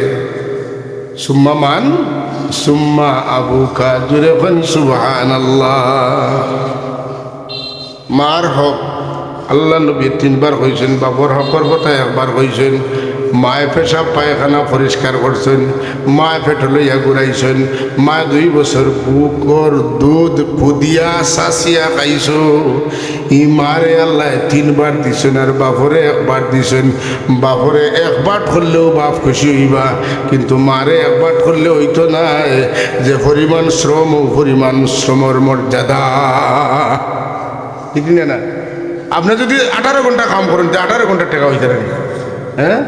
সুম্মা মান সুম্মা আবুকা। জুড়ে কোন সুবহানাল্লাহ। মার হক আল্লাহ নবী 3 বার কইছেন, বাবার হকর কথা 1 বার কইছেন। মায়ে পেশাব পায়খানা পরিষ্কার করছেন, মায়ে পেট লইয়া ঘুরাইছেন, মায়ে 2 বছর বুকর দুধ খুদিয়া সাসিয়া খাইছো। ই মারে আল্লাহ 3 বার দিছেন আর বাপরে 1 বার দিছেন। বাপরে 1 বার করলেও বাপ খুশি হইবা, কিন্তু মারে 1 বার করলে হইতো না। যে পরিমাণ শ্রম ও পরিমাণ শ্রমর মর্যাদা, ঠিক না? আপনি যদি 18 ঘন্টা কাম করেন 18 ঘন্টা টাকা হইতে পারে। হ্যাঁ,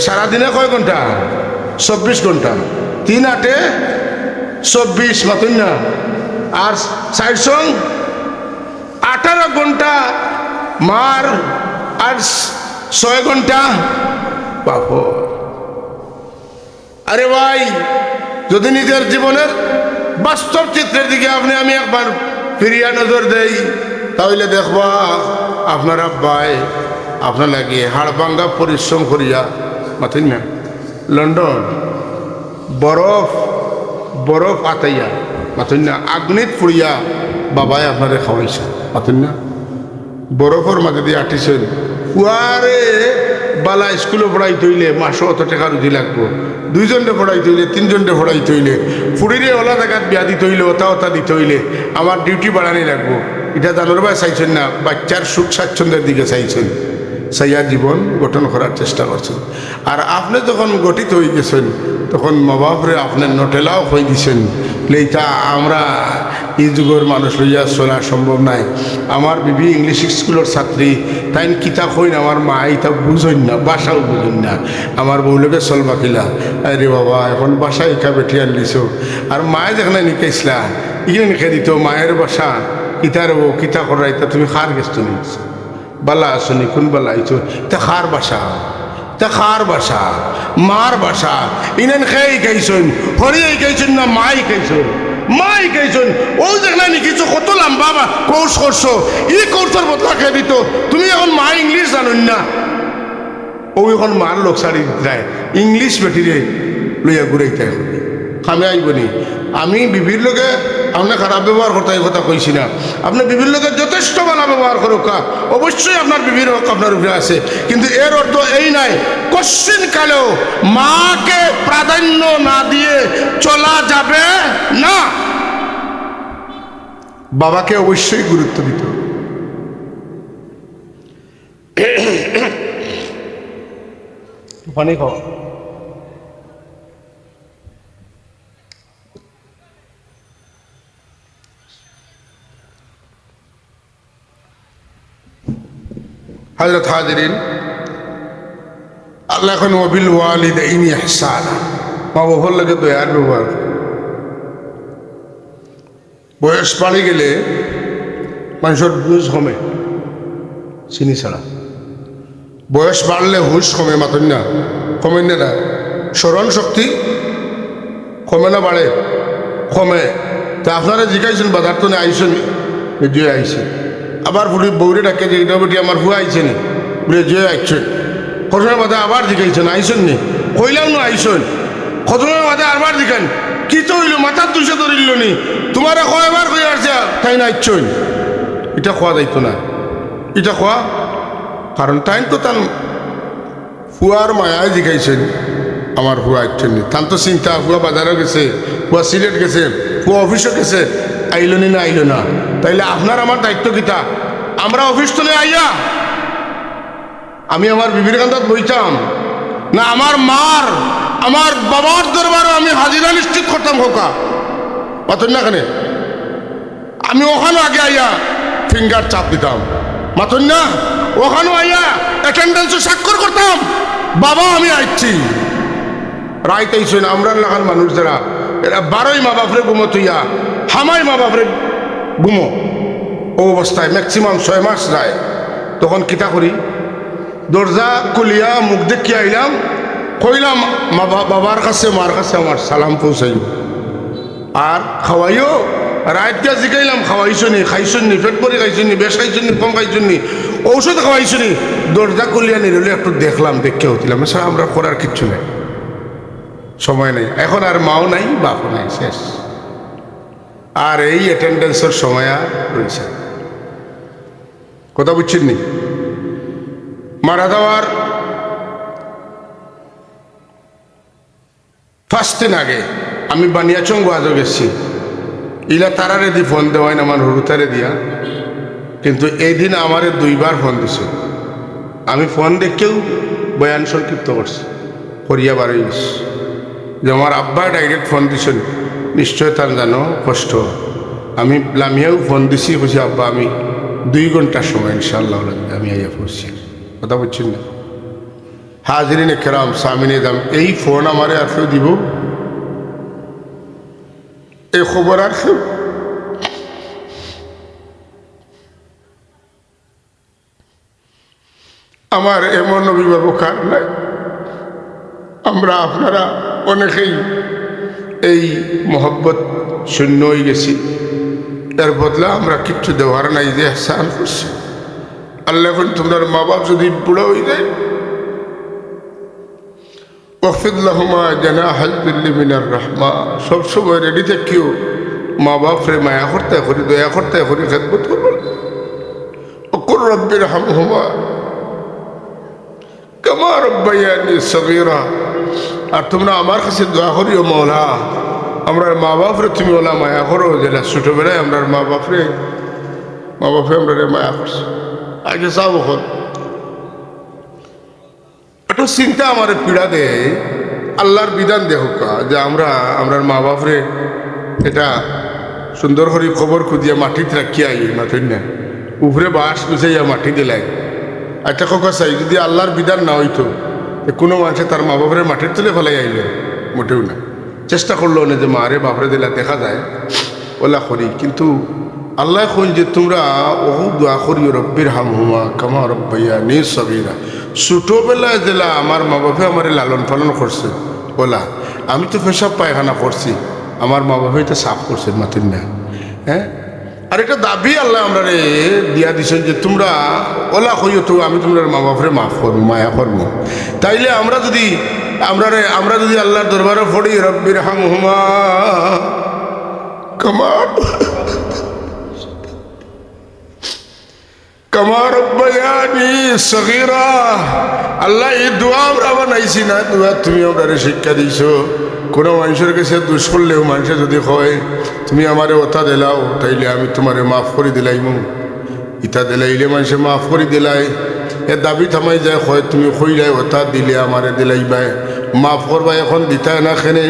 সারাদিনে কয় ঘন্টা? 24 ঘন্টা। 3 8 24 মাতুন না। আর 418 ঘন্টা মার, আর 6 ঘন্টা বাপ। আরে ভাই, যদি নিজের জীবনের বাস্তব চিত্রের দিকে আপনি আমি একবার ফিরিয়া নজর দেই, তাহলে দেখবা আপনার আব্বাই আপনার লাগিয়ে হাড়ভাঙ্গা পরিশ্রম করিয়া মাথিন না লন্ডন বরফ বরফ আতাইয়া মাথিন না আগ্নিত পুড়িয়া বাবাই আপনারে খাওয়াইছে মাথিন না। বরফের মাঝে দিয়ে আটিছেন। কুয়ারে বালা স্কুলে পড়াইতে হইলে মাসে অত টাকা রুজি লাগবো। 2 জনটা পড়াইতে হইলে 3 জনটা পড়াইতে হইলে ফুড়িরে ওলা জায়গাত বিয়া দিতে হইলে ওতা ওতা দিতে হইলে আমার ডিউটি বাড়ানি লাগবো। এটা জানোর ভাই চাইছেন না, বাচ্চার সুখ স্বাচ্ছন্দ্যের দিকে চাইছেন, সাইয়া জীবন গঠন করার চেষ্টা করছেন। আর আপনি যখন গঠিত হয়ে গেছেন তখন মা বাপরে আপনার নটেলাও হয়ে দিছেন। এইটা আমরা এই যুগের মানুষ লইয়া চলা সম্ভব নাই। আমার বিবি ইংলিশ স্কুলের ছাত্রী, তাই কিতা কইন আমার মা এটা বুঝেন না, বাসাও বুঝেন না। আমার বউলোকে চলবা কিলা, আরে বাবা এখন বাসা ইকা বেঠি আনলিছ। আর মায়ে যেখানে নিকাইছিলা ইয়ে নিখে দিত মায়ের বাসা কিতার ও কিতা করাইতা তুমি খার গেছ নি বালা আসনি কোন বালা আইছো তা খার বাসা তা খার বাসা মার বাসা ইনান খেয়ে খাইছেন হরিয়াই খাইছেন না মাই খাইছেন মাই খাইছেন ও দেখনা নি কিছু কত লম্বা বা কোর্স করছো এই কোর্সের বদলা খেয়ে দিত তুমি এখন মা ইংলিশ জানুন না ও এখন মার লোক সারি যায় ইংলিশ বেটিরে লইয়া ঘুরাইতে এখন খামে আইবনি আমি বিবির লোকে আপনার খারাপ ব্যবহার করতে এই কথা কইছি না আপনি বিবির লোকে যথেষ্ট ভালো ব্যবহার করুক অবশ্যই আপনার বিবির হক আপনার উপরে আছে কিন্তু এর অর্থ এই নাই কোশ্চিন কালেও মাকে প্রাধান্য না দিয়ে চলা যাবে না বাবাকে অবশ্যই গুরুত্ব দিতে হবে পানি খাও হযরত হাজিরিন আল্লাহ এখন ওয়াবিল ওয়ালিদাইনি ইহসানা মা বাবার লাগে দয়ার ব্যবহার বয়স বাড়ি গেলে মানুষের বুঝ কমে চিনি ছাড়া বয়স বাড়লে হুশ কমে মাতন না কমে না স্মরণ শক্তি কমে না বাড়ে কমে তা আপনারা জিজ্ঞাসেন বাজার তো আইসেন জুয়ে আইসে আবার পুরি বৌরে ডাকে যে এটা বেটি আমার হুয়া আইছে নি বলে জুয়ে আইছেন কতদিনের বাদে আবার জিজ্ঞাসেন আইসেন নি কইলাম না আইসেন কতদিনের বাদে আবার জিজ্ঞান কি তো হইল মাথার দুইশো ধরিল নি তোমার কয়বার কই আসছে তাই না আইছেন এটা খোয়া যাইতো না এটা খোয়া কারণ তাই তো তার ফুয়ার মায়ায় জিজ্ঞাসেন আমার হুয়া আইছেন নি তার তো চিন্তা হুয়া বাজারে গেছে হুয়া সিলেট গেছে হুয়া অফিসে গেছে আইল নি না আইল না তাইলে আপনার আমার দায়িত্ব কিতা আমরা অফিস তুলে আইয়া আমি আমার বিবির কান্দাত বইতাম না আমার মার আমার বাবার দরবারও আমি হাজিরা নিশ্চিত করতাম হোকা মাতন না কেন আমি ওখানে আগে আইয়া ফিঙ্গার চাপ দিতাম মাতন না ওখানেও আইয়া অ্যাটেন্ডেন্সে স্বাক্ষর করতাম বাবা আমি আইছি রাইত আইসেন আমরা লাগান মানুষ যারা এরা 12ই মা বাপরে ঘুমো তুইয়া হামাই মা বাপরে ঘুমো ও অবস্থায় ম্যাক্সিমাম 6 মাস যায় তখন কিতা করি দরজা খুলিয়া মুখ দেখিয়া আইলাম কইলাম বাবার কাছে মার কাছে আমার সালাম পৌঁছাইল আর খাওয়াইও রাতটা জিগাইলাম খাওয়াইছো নি খাইছেন নি পেট পরে খাইছেন নি বেশ খাইছেন নি কম খাইছেন নি ঔষধ খাওয়াইছো নি দরজা খুলিয়া নিলে একটু দেখলাম দেখে হতিলাম স্যার আমরা করার কিচ্ছু নেই সময় নেই এখন আর মাও নাই বাপও নাই শেষ আর এই অ্যাটেন্ডেন্সের সময় আর রয়েছে কথা বুঝছেন নি মারা যাওয়ার 5 দিন আগে আমি বানিয়াচং গোয়াজও গেছি ইলা তারারে দি ফোন দেওয়াই না আমার হরুতারে দিয়া কিন্তু এই দিন আমারে 2বার ফোন দিছে আমি ফোন দেখেও বয়ান সংক্ষিপ্ত করছি করিয়া বারোই গেছি যে আমার আব্বা ডাইরেক্ট ফোন দিছেন নিশ্চয় তার জানো কষ্ট আমি লামিয়াও ফোন দিছি বলছি আব্বা আমি 2 ঘন্টার সময় ইনশাআল্লাহ আমি আইয়া পড়ছি কথা বুঝছেন না হাজিরিনে কেরাম সামিনে দাম এই ফোন আমারে আর কেউ দিব এই খবর আর কেউ আমার এমন অভিভাবক আর নাই আমরা আপনারা অনেকেই এই মহব্বত শূন্য হয়ে গেছি এর বদলা আমরা কিচ্ছু দেওয়ার নাই যে এহসান করছি আল্লাহ এখন তোমার মা বাপ যদি বুড়ো হয়ে যায় ওয়াকফিদ লাহুমা জানাহাল যুল্লি মিনার রাহমা সবসময় রেডি থাকিও মা বাপরে মায়া করতে করি দয়া করতে করি খেদমত করবেন ওকুর রব্বির হামহুমা কামা রব্বায়ানি সগীরা আর তোমরা আমার কাছে দোয়া করিও মৌলা আমরা মা বাপরে তুমি ওলা মায়া করো যেটা ছোটোবেলায় আমরা মা বাপরে আমরা মায়া করছি আগে চাও হল একটু চিন্তা আমার পীড়া দেয় আল্লাহর বিধান দেখা যে আমরার মা বাপরে এটা সুন্দর করে খবর খুঁজিয়া মাটিতে রাখিয়া আই মাটির না উপরে বাঁশ গুছাইয়া মাটি দিলাই একটা কথা চাই যদি আল্লাহর বিধান না হইতো কোনো মানুষে তার মা বাপরে মাটির তুলে ফেলাই আইলে মোটেও না চেষ্টা করলো না যে মারে বাপরে দিলা দেখা যায় ওলা করি কিন্তু আল্লাহ কই যে তোমরা ওহু দোয়া করিও রব্বির হামহুমা কামা রব্বায়ানি সগীরা ছোটোবেলায় জেলা আমার মা বাপে আমার লালন পালন করছে ওলা আমি তো পেশাব পায়খানা করছি আমার মা বাপে তো সাফ করছে মাতির না হ্যাঁ আর একটা দাবি আল্লাহ আমরা রে দিয়া দিছেন যে তোমরা ওলা কইও তো আমি তোমরা মা বাপরে মাফ করবো মায়া করবো তাইলে আমরা যদি আল্লাহর দরবারে পড়ি রব্বির হামহুমা কামা রব্বায়ানি সগীরা আল্লাহ এই দোয়া আমরা বানাইছি না দোয়া তুমি আমরা শিক্ষা দিছো কোনো মানুষের কাছে দুষ করলেও মানুষে যদি কয় তুমি আমারে ওটা দিলাও তাইলে আমি তোমারে মাফ করে দিলাইম ইটা দিলাইলে মানুষে মাফ করে দিলাই এ দাবি থামাই যায় হয় তুমি কইলাই ওটা দিলে আমারে দিলাইবাই মাফ করবা এখন দিতায় না খেনে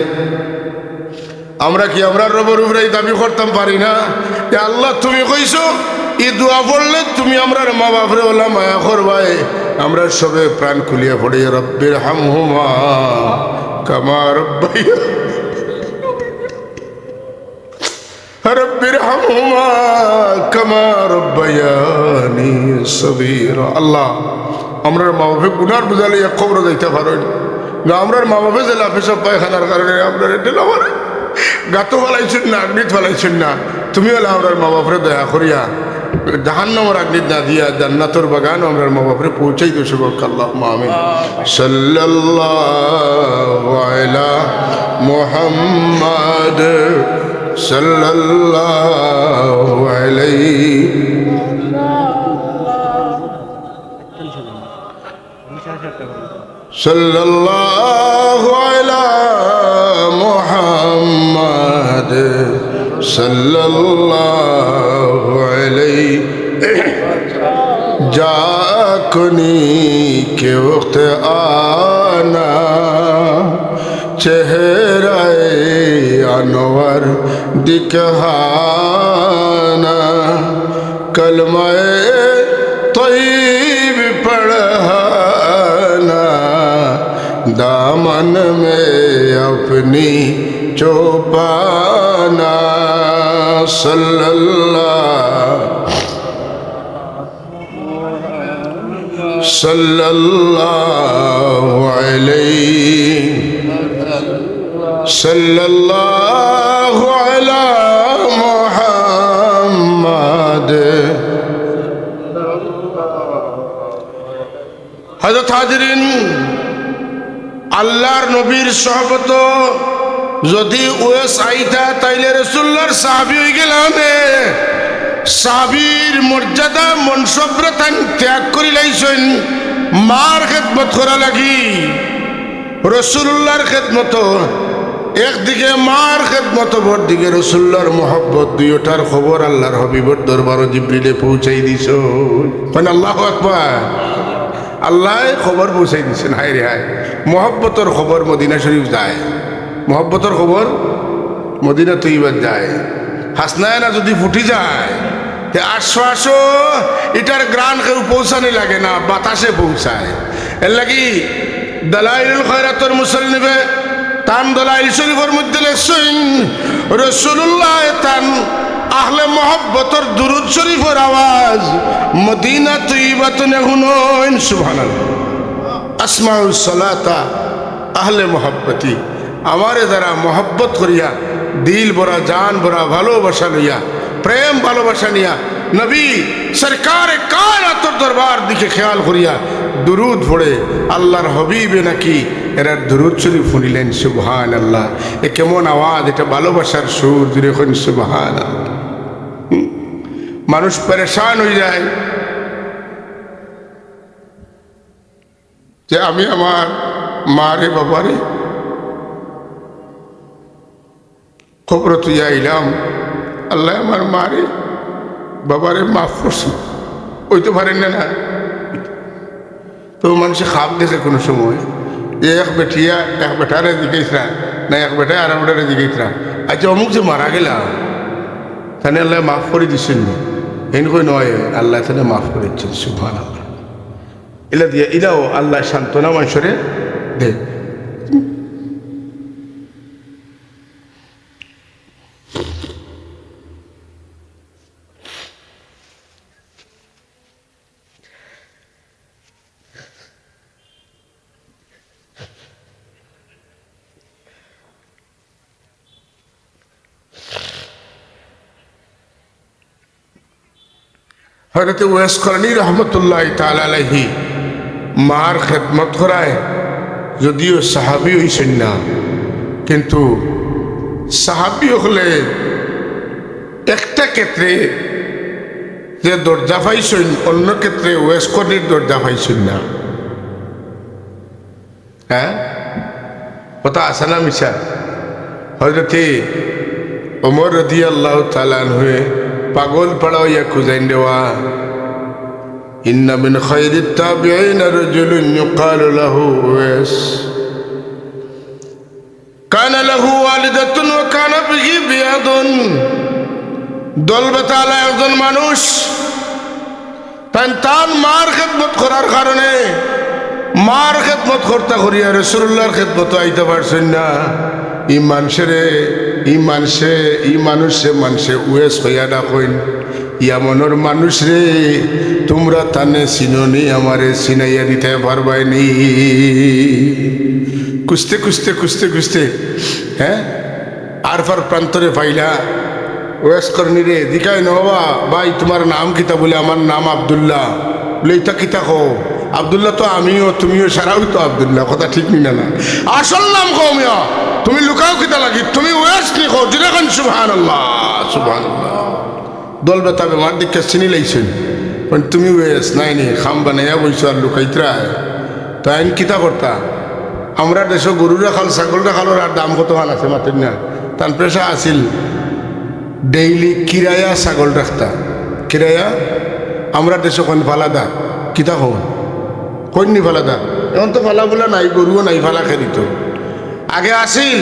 আমরা কি আমরা রবের উপরে এই দাবি করতাম পারি না যে আল্লাহ তুমি কইছো এই দোয়া পড়লে তুমি আমরা মা বাপরে ওলা মায়া করবাই আমরা সবে প্রাণ খুলিয়া পড়ি রব্বির হামহুমা কামা রব্বাইয়া রব্বির হামহুমা কামা রব্বায়ানি সগীরা আল্লাহ আমরা মা বাপে গুনার বুঝালে এক খবর যাইতে পারো না আমরা মা বাপে যে লাফেসব পায়খানার কারণে আমরা এটা আমার গাতো ফেলাইছেন না আগ্নিত ফেলাইছেন না তুমি হলে আমরা মা বাপরে দয়া করিয়া জাহান্নামের আগ্নিত না দিয়া জান্নাতের বাগান আমরা মা বাপরে পৌঁছাই তো শুভ আল্লাহুম্মা আমিন সাল্লাল্লাহু আলা মুহাম্মাদ সাল্লাল্লাহু আলাইহি সাল্লাল্লাহু আলা মুহাম্মাদ সাল্লাল্লাহু আলাইহি जाकनी के वक्त आना चेहराए अनवर दिखाना कलमाए तैयब पढ़ाना दामन में अपनी चौपाना सल्लल्लाहु अलैहि सल्लल्लाहु अला मुहम्मद हज़रत हाज़रीन আল্লাহর নবীর সহবত যদি ওয়েস আইতা তাইলে রাসূলুল্লাহর সাহাবী হয়ে গেলাম সাহাবীর মর্যাদা মনসবরতান ত্যাগ করি লাইছেন মার খেদমত করা লাগি রাসূলুল্লাহর খেদমত একদিকে মার খেদমত অপরদিকে রাসূলুল্লাহর মহব্বত দুইটার খবর আল্লাহর হাবিবের দরবারে জিবরিলে পৌঁছাই দিছ মানে আল্লাহু আকবার আল্লাহ খবর পৌঁছাই দিছেন হায় রে হায় মহব্বতের খবর মদিনা শরীফ যায় মহব্বতের খবর মদিনা তৈয়বা যায় হাসনায় না যদি ফুটি যায় তে আসো আসো এটার গ্রান কেউ পৌঁছানি লাগে না বাতাসে পৌঁছায় এর লাগি দালাইলুল খয়রাতর মুসন্নিফে তান দালাইল শরীফের মধ্যে লেখছেন রাসূলুল্লাহ তান আহলে মহব্বতর দুরূদ শরীফের আওয়াজ মদিনা তৈয়বাতুনে শুনুন সুবহানাল্লাহ আসমাউস সালাতা আহলে মহব্বতি আমারে যারা মহব্বত করিয়া দিল ভরা জান ভরা ভালোবাসা লইয়া প্রেম ভালোবাসা নিয়া নবী সরকার কায়নাতের দরবার দিকে খেয়াল করিয়া দুরুদ পড়ে আল্লাহর হাবিবে নাকি এরা দুরুদ শরীফ শুনিলেন সুবহানাল্লাহ এ কেমন আওয়াজ এটা ভালোবাসার সুর জুড়ে এখন সুবহানাল্লাহ মানুষ পরেশান হয়ে যায় যে আমি আমার মারে বাবারে খবর তুই আইলাম আল্লাহ আমার মারে বাবারে মাফ করছি ওই তো পারেন না তো মানুষে খাপ দেখে কোনো সময় যে এক বেটিয়া এক বেটারে জিজ্ঞেসরা না এক বেটায় আর বেটারে জিজ্ঞেসরা আচ্ছা অমুক যে মারা গেলাম তাহলে আল্লাহ মাফ করে দিচ্ছেন এনকই নয় আল্লাহ তাহলে মাফ করে দিচ্ছেন সুবহানাল্লাহ এলা দিয়ে এটাও আল্লাহ সান্ত্বনা মানুষরে দেয় হযরত ওয়াইস করনী রহমতুল্লাহ তাআলা আলাইহি মার খেদমত করায়, যদিও সাহাবী হইছেন না, কিন্তু সাহাবী হলে একটা ক্ষেত্রে যে দরজা পাইছেন, অন্য ক্ষেত্রে ওয়াইস করনীর দরজা পাইছেন না। হ্যাঁ, কথা আছে না মিশা? হযরতে ওমর রাদিয়াল্লাহু তাআলা আনহু পাগল পাড়া হইয়া খুঁজাইন দেওয়া, ইন্না মিন খায়রিত তাবিঈনা রাজুলুন ইউকালু লাহু ওয়াইস কানা লাহু ওয়ালিদাতুন ওয়া কানা বিহি বিয়াদুন। দলবেতালা একজন মানুষ তার মার খেদমত করার কারণে, মার খেদমত করতে করিয়া রাসূলুল্লাহর খেদমত আইতে পারছেন না। মানুষে ওয়েস হইয়া ডাকইন, ইয়ামনের মানুষ রে, তোমরা তানে চিননি, আমারে চিনাইয়া দিতে পারবাই নি। কুস্তে কুস্তে কুস্তে কুস্তে হ্যাঁ আরফার প্রান্তরে পাইলা ওয়েস করনি রে, দিকায় নবা ভাই তোমার নাম কিতা? বলে আমার নাম আব্দুল্লাহ। বলে ইতা কিতা কো? আব্দুল্লাহ তো আমিও, তুমিও, সারাও তো আব্দুল্লাহ। কথা ঠিক নি না? আসল নাম কও মিয়া, তুমি লুকাও কিতা লাগি? তুমি ওয়েস নি কো? যেরকম সুবহানাল্লাহ সুবহানাল্লাহ। দল বেতাবে মার দিকে চিনি লাইছেন, তুমি ওয়েস নাই নি, খাম বানাইয়া বইছো আর লুকাইতরা। তাই কিতা করতা? আমরা দেশ গরুরা খাল, ছাগলরা খালোর আর দাম কত হান আছে মাতেন না। তার পেশা আছিল ডেইলি কিরায়া ছাগল রাখতা। কিরায়া আমরা দেশ কোন ফালাদা কিতা হো কইনি ফালাদা। এখন তো ফালা বলা নাই, গরুও নাই, ফালা খেয়ে দিত। আগে আসিল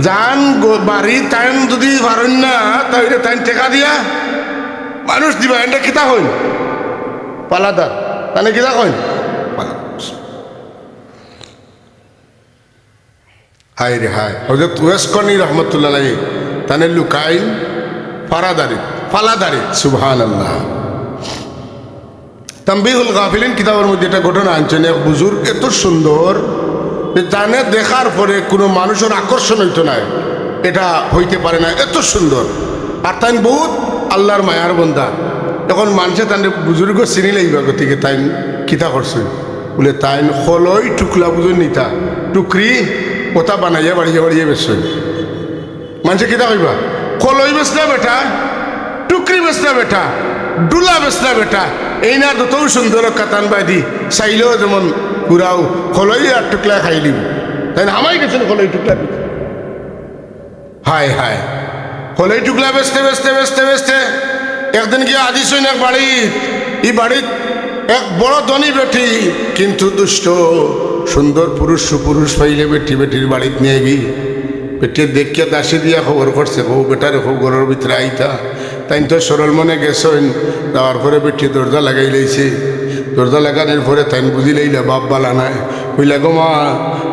যান বাড়ি টাইম যদি পারেন না, তাহলে টাইম টেকা দিয়া মানুষ দিবা। এটা কিতা হইন পালাদার, তাহলে কিতা কইন হায় রে হায়। হযরত ওয়াইস করনী রহমতুল্লাহ আলাইহি তানে লুকাইন ফালাদারি। সুবহানাল্লাহ। তানবীহুল গাফিলিন কিতাবের মধ্যে একটা ঘটনা আনছেন। এক বুজুর্গ এত সুন্দর, জানে দেখার পরে কোনো মানুষের আকর্ষণ হইতো না, এটা হইতে পারে না, এত সুন্দর। আর তাই বহুত আল্লাহর মায়ার বন্দা। এখন মানুষে তাই বুজুর্গ চিনি লাগবে, গতিকে তাই কিতা করছে বলে তাই হলই টুকলা বুঝুন নিতা টুকরি ওটা বানাইয়া বাড়িয়ে বাড়িয়ে বেসছেন। মানুষে কিতা কইবা? কলই বেসলা বেটা, টুকরি বেসলা বেটা, ডুলা বেসলা বেটা। এই না যতও সুন্দর কাতান বাইদি চাইলেও যেমন পুরাও কলই আর টুকলা খাই দিব। তাই না আমাই গেছেন কলই টুকলা। হায় হায়, কলই টুকলা বেচতে বেচতে বেচতে বেচতে একদিন গিয়ে আদিছেন এক বাড়িত। এই বাড়িত এক বড় ধনী বেটি, কিন্তু দুষ্ট। সুন্দর পুরুষ সুপুরুষ পাইলে বেটির বাড়িত নিয়ে গিয়ে বেটির দেখিয়া দাসী দিয়া খবর করছে, হো বেটারে হো ঘরের ভিতরে আইতা। তাই তো সরল মনে গেছেন। যাওয়ার পরে বেটি দরজা লাগাই লাইছে। দরজা লাগানোর পরে তাই বুঝি লাইলা বাপ বালা নাই। কইলা গো মা,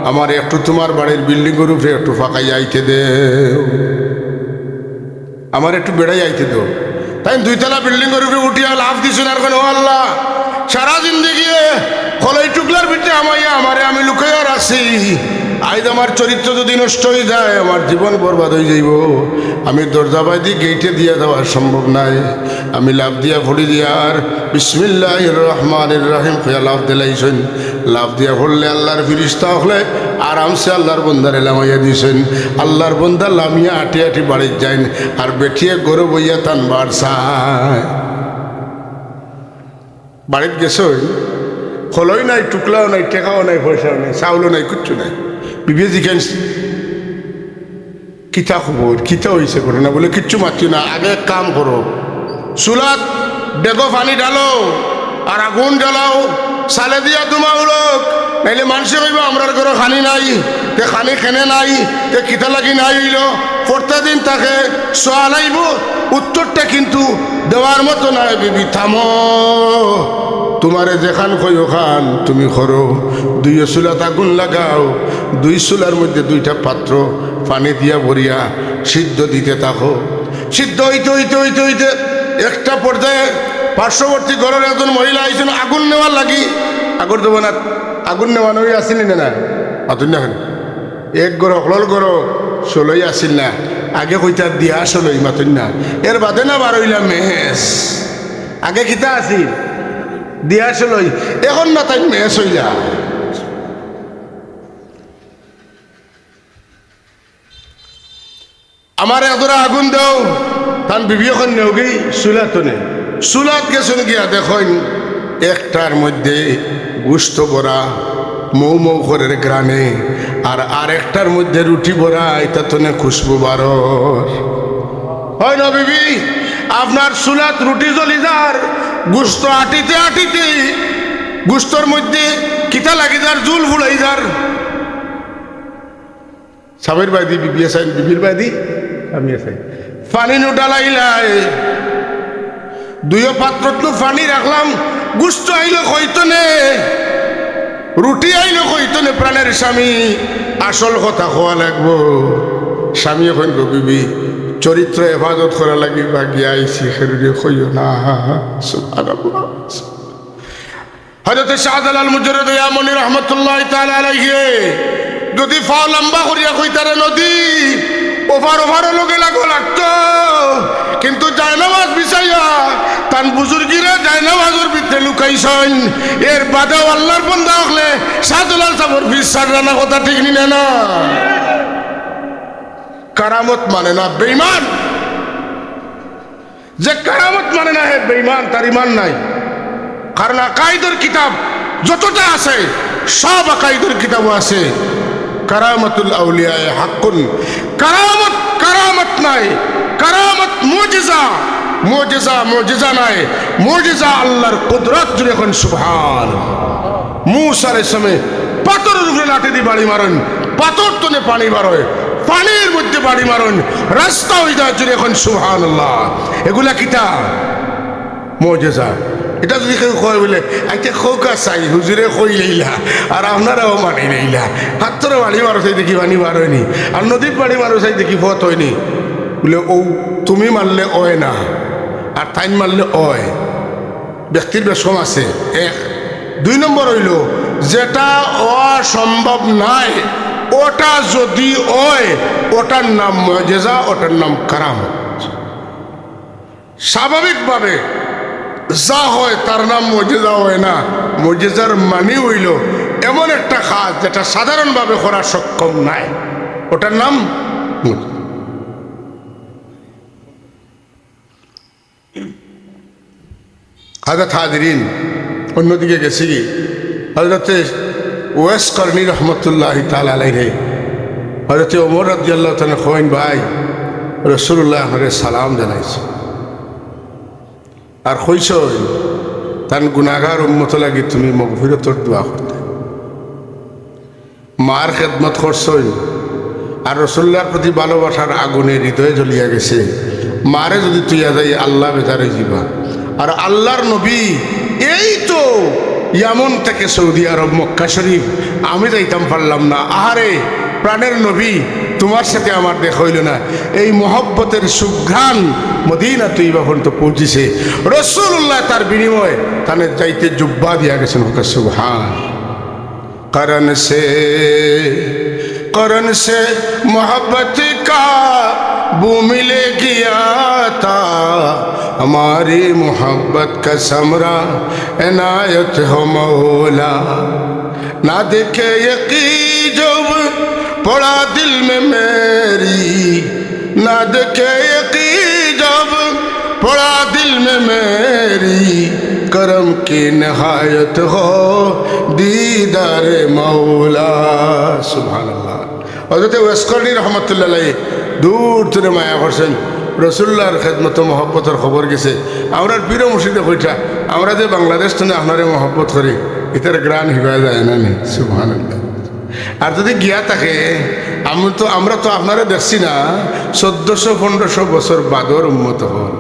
আমার একটু তোমার বাড়ির বিল্ডিংয়ের উপরে একটু ফাঁকাই আইতে দে, আমার একটু বেড়াই আইতে দেও। তাই দুইতলা বিল্ডিংয়ের উপরে উঠিয়া লাভ দিছেন। আর কেন, ও আল্লাহ, সারা জিন্দগি কলই টুকলার ভিতরে আমারে আমি লুকাইয়া রাখছি। আজ আমার চরিত্র যদি নষ্ট হয়ে যায়, আমার জীবন বরবাদ হয়ে যাইব। আমি দরজা বাইদি গেইটে দিয়ে দেওয়া সম্ভব নাই। আমি লাভ দিয়া ভরি দিয়া আর বিসমিল্লাহির রহমানির রহিম কইয়া লাভ দিলাইছেন। লাভ দিয়া ভরলে আল্লাহর ফিরিস্তা হলে আরামসে আল্লাহর বন্দারে লামাইয়া দিয়েছেন। আল্লাহর বন্দা লামিয়া আটি আটি বাড়ির যাইন, আর বেঠিয়ে গরু বইয়া তান বাড়ছায়। বাড়িতে গেছেন, খলই নাই, টুকলাও নাই, টেকাও নাই, পয়সাও নাই, চাউলও নাই, কিচ্ছু নাই। বিবিয়ে জিজ্ঞেন কিতা খবর, কিতা হয়েছে ঘটনা? বলে কিচ্ছু মাতি না, আগে এক কাম করো, চুলাত ডেগো পানি ঢালো আর আগুন জ্বালাও, সালে দিয়া দুমা উলোক। নাইলে মানুষে কইব আমরার ঘরে খানি নাই, তে খানি খেনে নাই, তে কিতা লাগি নাই হইল। প্রত্যেকদিন তাকে সোয়াল আইব, উত্তরটা কিন্তু দেওয়ার মতো নাই। বিবি থামো, তোমারে যেখান কই ওখান তুমি করো। দুই চুলাত আগুন লাগাও, দুই চুলার মধ্যে দুইটা পাত্র পানি দিয়া ভরিয়া সিদ্ধ দিতে থাকো। সিদ্ধ হইতে হইতে হইতে হইতে একটা পর্যায়ে পার্শ্ববর্তী ঘরের একজন মহিলা আইছেন আগুন নেওয়ার লাগি। আগর দেবো না, আগুন নেওয়ানো আসিনি না আতুন না, এক গরো হলল গরো চলই আসিল না। আগে কইতা দিয়া চলই মাতুন না, এর বাদে না বার হইলাম মেহেস। আগে কিতা আছি দিয়া চলই এখন না তাই মেস হই যা আমার এদরা আগুন দাও তান বিবি এখন নেওগি চুলাতনে চুলাত গেছেন গিয়া দেখুন একটার মধ্যে গুস্ত ভরা মৌ মৌ করে গ্রানে আর আরেকটার মধ্যে রুটি ভরা এটা তো খুশবু বারর হয় না বিবি আপনার চুলাত রুটি জ্বলি যার গুস্ত আটিতে আটিতে গুস্তর মধ্যে কিতা লাগি যার জুল ফুলাই যার সাবের বাদি বিবি আসাই বিবির বাদি আমি আসাই পানি নুটা লাগিলাই দুইও পাত্রত পানি রাখলাম গুস্ত আইলো কইতনে রুটি আইলো কইতনে প্রাণের স্বামী আসল কথা হওয়া লাগবো স্বামী এখন বিবি চরিত্র হেফাজত করা লাগিবা গিয়া আইসি খেরুরে কইও না সুবহানাল্লাহ হযরত শাহজালাল মুজাররদ ইয়ামানি রাহমাতুল্লাহ তাআলা আলাইহি যদি ফাও লম্বা করিয়া কইতারে নদী ওভার ওভার লগে লাগতো কিন্তু জায়নামাজ বিছাইয়া তান বুজুর্গিরা জায়নামাজের ভিতরে লুকাইছেন এর বাদেও আল্লাহর বান্দা হলে শাহজালাল সাবর বিশ্বাস রানা কথা ঠিক নি না কারামত মানে না বেঈমান যে কারামত মানে না হে বেঈমান তার ঈমান নাই কারণ আকাইদের কিতাব যতটা আছে সব আকাইদের কিতাবও আছে কারামাতুল আউলিয়া হাক্কুন কারামত কারামত নাই কারামত মুজিজা মুজিজা মুজিজা নাই মুজিজা আল্লাহর কুদরত জুড়ে এখন সুবহান মুসা আলাইহিস সালাম পাথরের উপরে লাঠি দিয়ে বাড়ি মারেন পাথর তনে পানি বার হয় পানির মধ্যে বাড়ি মারেন রাস্তা হয়ে যায় জুড়ে এখন সুবহানাল্লাহ এগুলা কিতা মুজিজা এটা যদি কেউ কয় বলে একটা খোকা চাই হুজুরে কই লইলা আর আপনারাও মানি লইলা হাতরে বাড়ি মারো চাই দেখি পানি বার হয়নি আর নদীর বাড়ি মারো চাই দেখি পথ হয়নি বলে ও তুমি মারলে অয় না আর টাইম মারলে অয় ব্যক্তির বেশম আছে এক দুই নম্বর হইল যেটা অসম্ভব নাই ওটা যদি অয় ওটার নাম মুজিজা ওটার নাম কারামত স্বাভাবিকভাবে যা হয় তার নাম মুজিজা হয় না মুজিজার মানি হইল এমন একটা কাজ যেটা সাধারণভাবে করা সক্ষম নাই ওটার নাম হাজরত হাজিরিন অন্যদিকে গেছি কি হজরত ওয়েস করনি রহমতুল্লাহ তাআলা আলাইহি হজরত ওমর রাদিয়াল্লাহু তাআলা কইন ভাই রাসূলুল্লাহ আমারে সালাম জানাইছে আর কইছ তান গুনাহগার উম্মত লাগি তুমি মাগফিরাতের দোয়া করতে মার খেদমত করছই আর রাসূলুল্লাহর প্রতি ভালোবাসার আগুনে হৃদয়ে জ্বলিয়া গেছে মারে যদি তুই যাই আল্লাহ বেজারে যাবা আর আল্লাহর নবী এই তো ইয়ামন থেকে সৌদি আরব মক্কা শরীফ আমি যাইতাম পারলাম না আহারে প্রাণের নবী তোমার সাথে আমার দেখা হইল না এই মহব্বতের সুঘ্রাণ মদিনা তৈবা পর্যন্ত পৌঁছেছে রাসূলুল্লাহ তার বিনিময়ে তানে যাইতে জুব্বা দিয়া গেছেন সুবহান करन से मोहब्बत का बू मिले गया था हमारी मोहब्बत का समरा इनायत हो मौला ना देखे यकी जब पड़ा दिल में मेरी ना देखे यकी जब पड़ा दिल में मेरी करम की नहायत हो दीदार मौला सुबहानाल्लाह हज़रत ওয়াসকরনী রহমতুল্লাহ আলাইহি দূর থেকে মায়া করছেন রাসূলুল্লাহর খেদমত মহব্বতের খবর গেছে আমরা পীর মুর্শিদে কইটা আমরা যে বাংলাদেশ থেকে আপনারে মহব্বত করি এটার গ্রান হিবা যায় না নি সুবহানাল্লাহ আর যদি গিয়া থাকে আমরা তো আপনারা দেখছি না 1400-1500 বছর বাদর উম্মত হন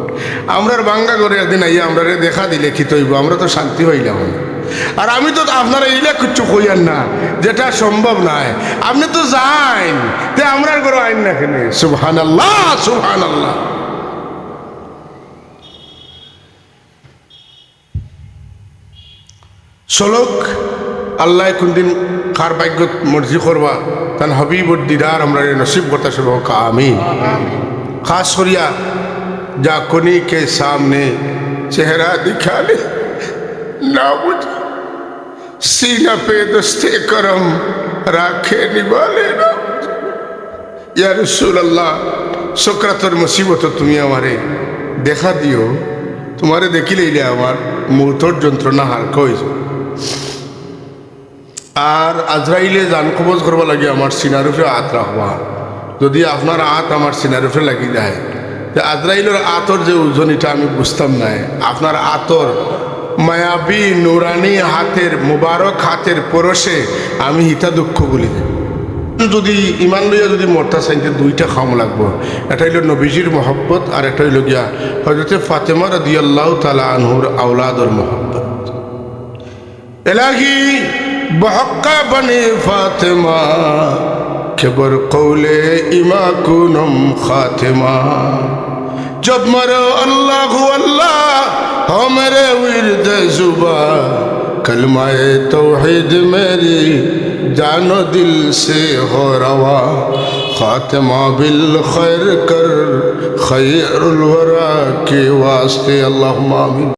আমরার বাঙ্গা করে একদিন আইয়া আমরা দেখা দিলে কি তৈব আমরা তো শান্তি হইলাম আর আমি তো আপনারা এইলা কিচ্ছু কইয়ান না যেটা সম্ভব নয় আপনি তো যাইন তে আমরার ঘরে আইন না কেন সুবহানাল্লাহ সুবহানাল্লাহ চলক আল্লাহ কোনদিন কার ভাগ্যত মর্জি করবা তান হবিবর দিদার আমরা নসিব করতে সব আমিন খাস করিয়া जाकुनी के सामने चेहरा दिखाने ना मुझे सीना पे दस्ते करम राखे निभाले ना या रसूल अल्लाह सकरातर मुसीबत তুমি আমারে দেখা দিও তোমারে দেখিলেই আমার মৌতর যন্ত্রণা হালকা হয়েছে আর আজরাইলে জান কবজ করবা লাগে আমার সিনার উপরে হাত রাখবা যদি আপনার হাত আমার সিনার উপরে লাগি যায় যে আজরাইলের আতর যে ওজন এটা আমি বুঝতাম না আপনার আতর মায়াবী নুরানি হাতের মুবারক হাতের পরশে আমি হিতা দুঃখ বলি যদি ইমান লইয়া যদি মরতা চাইতে দুইটা খাম লাগবো এটা হইল নবীজির মহব্বত আর একটা হইল গিয়া হজরতে ফাতেমা রাদিয়াল্লাহু তাআলা আনহুর আওলাদর মহব্বত এলাহি বহক্কা বনে ফাতেমা खबर कौले इमा कुनम खातिमा जब मरो अल्लाह अल्लाह हो मेरे विरद जुबा कलमाए तौहीद मेरी जानो दिल से हो रवा खातिमा बिल खैर कर खैरुल वरा के वास्ते अल्लाहुम्मा आमीन।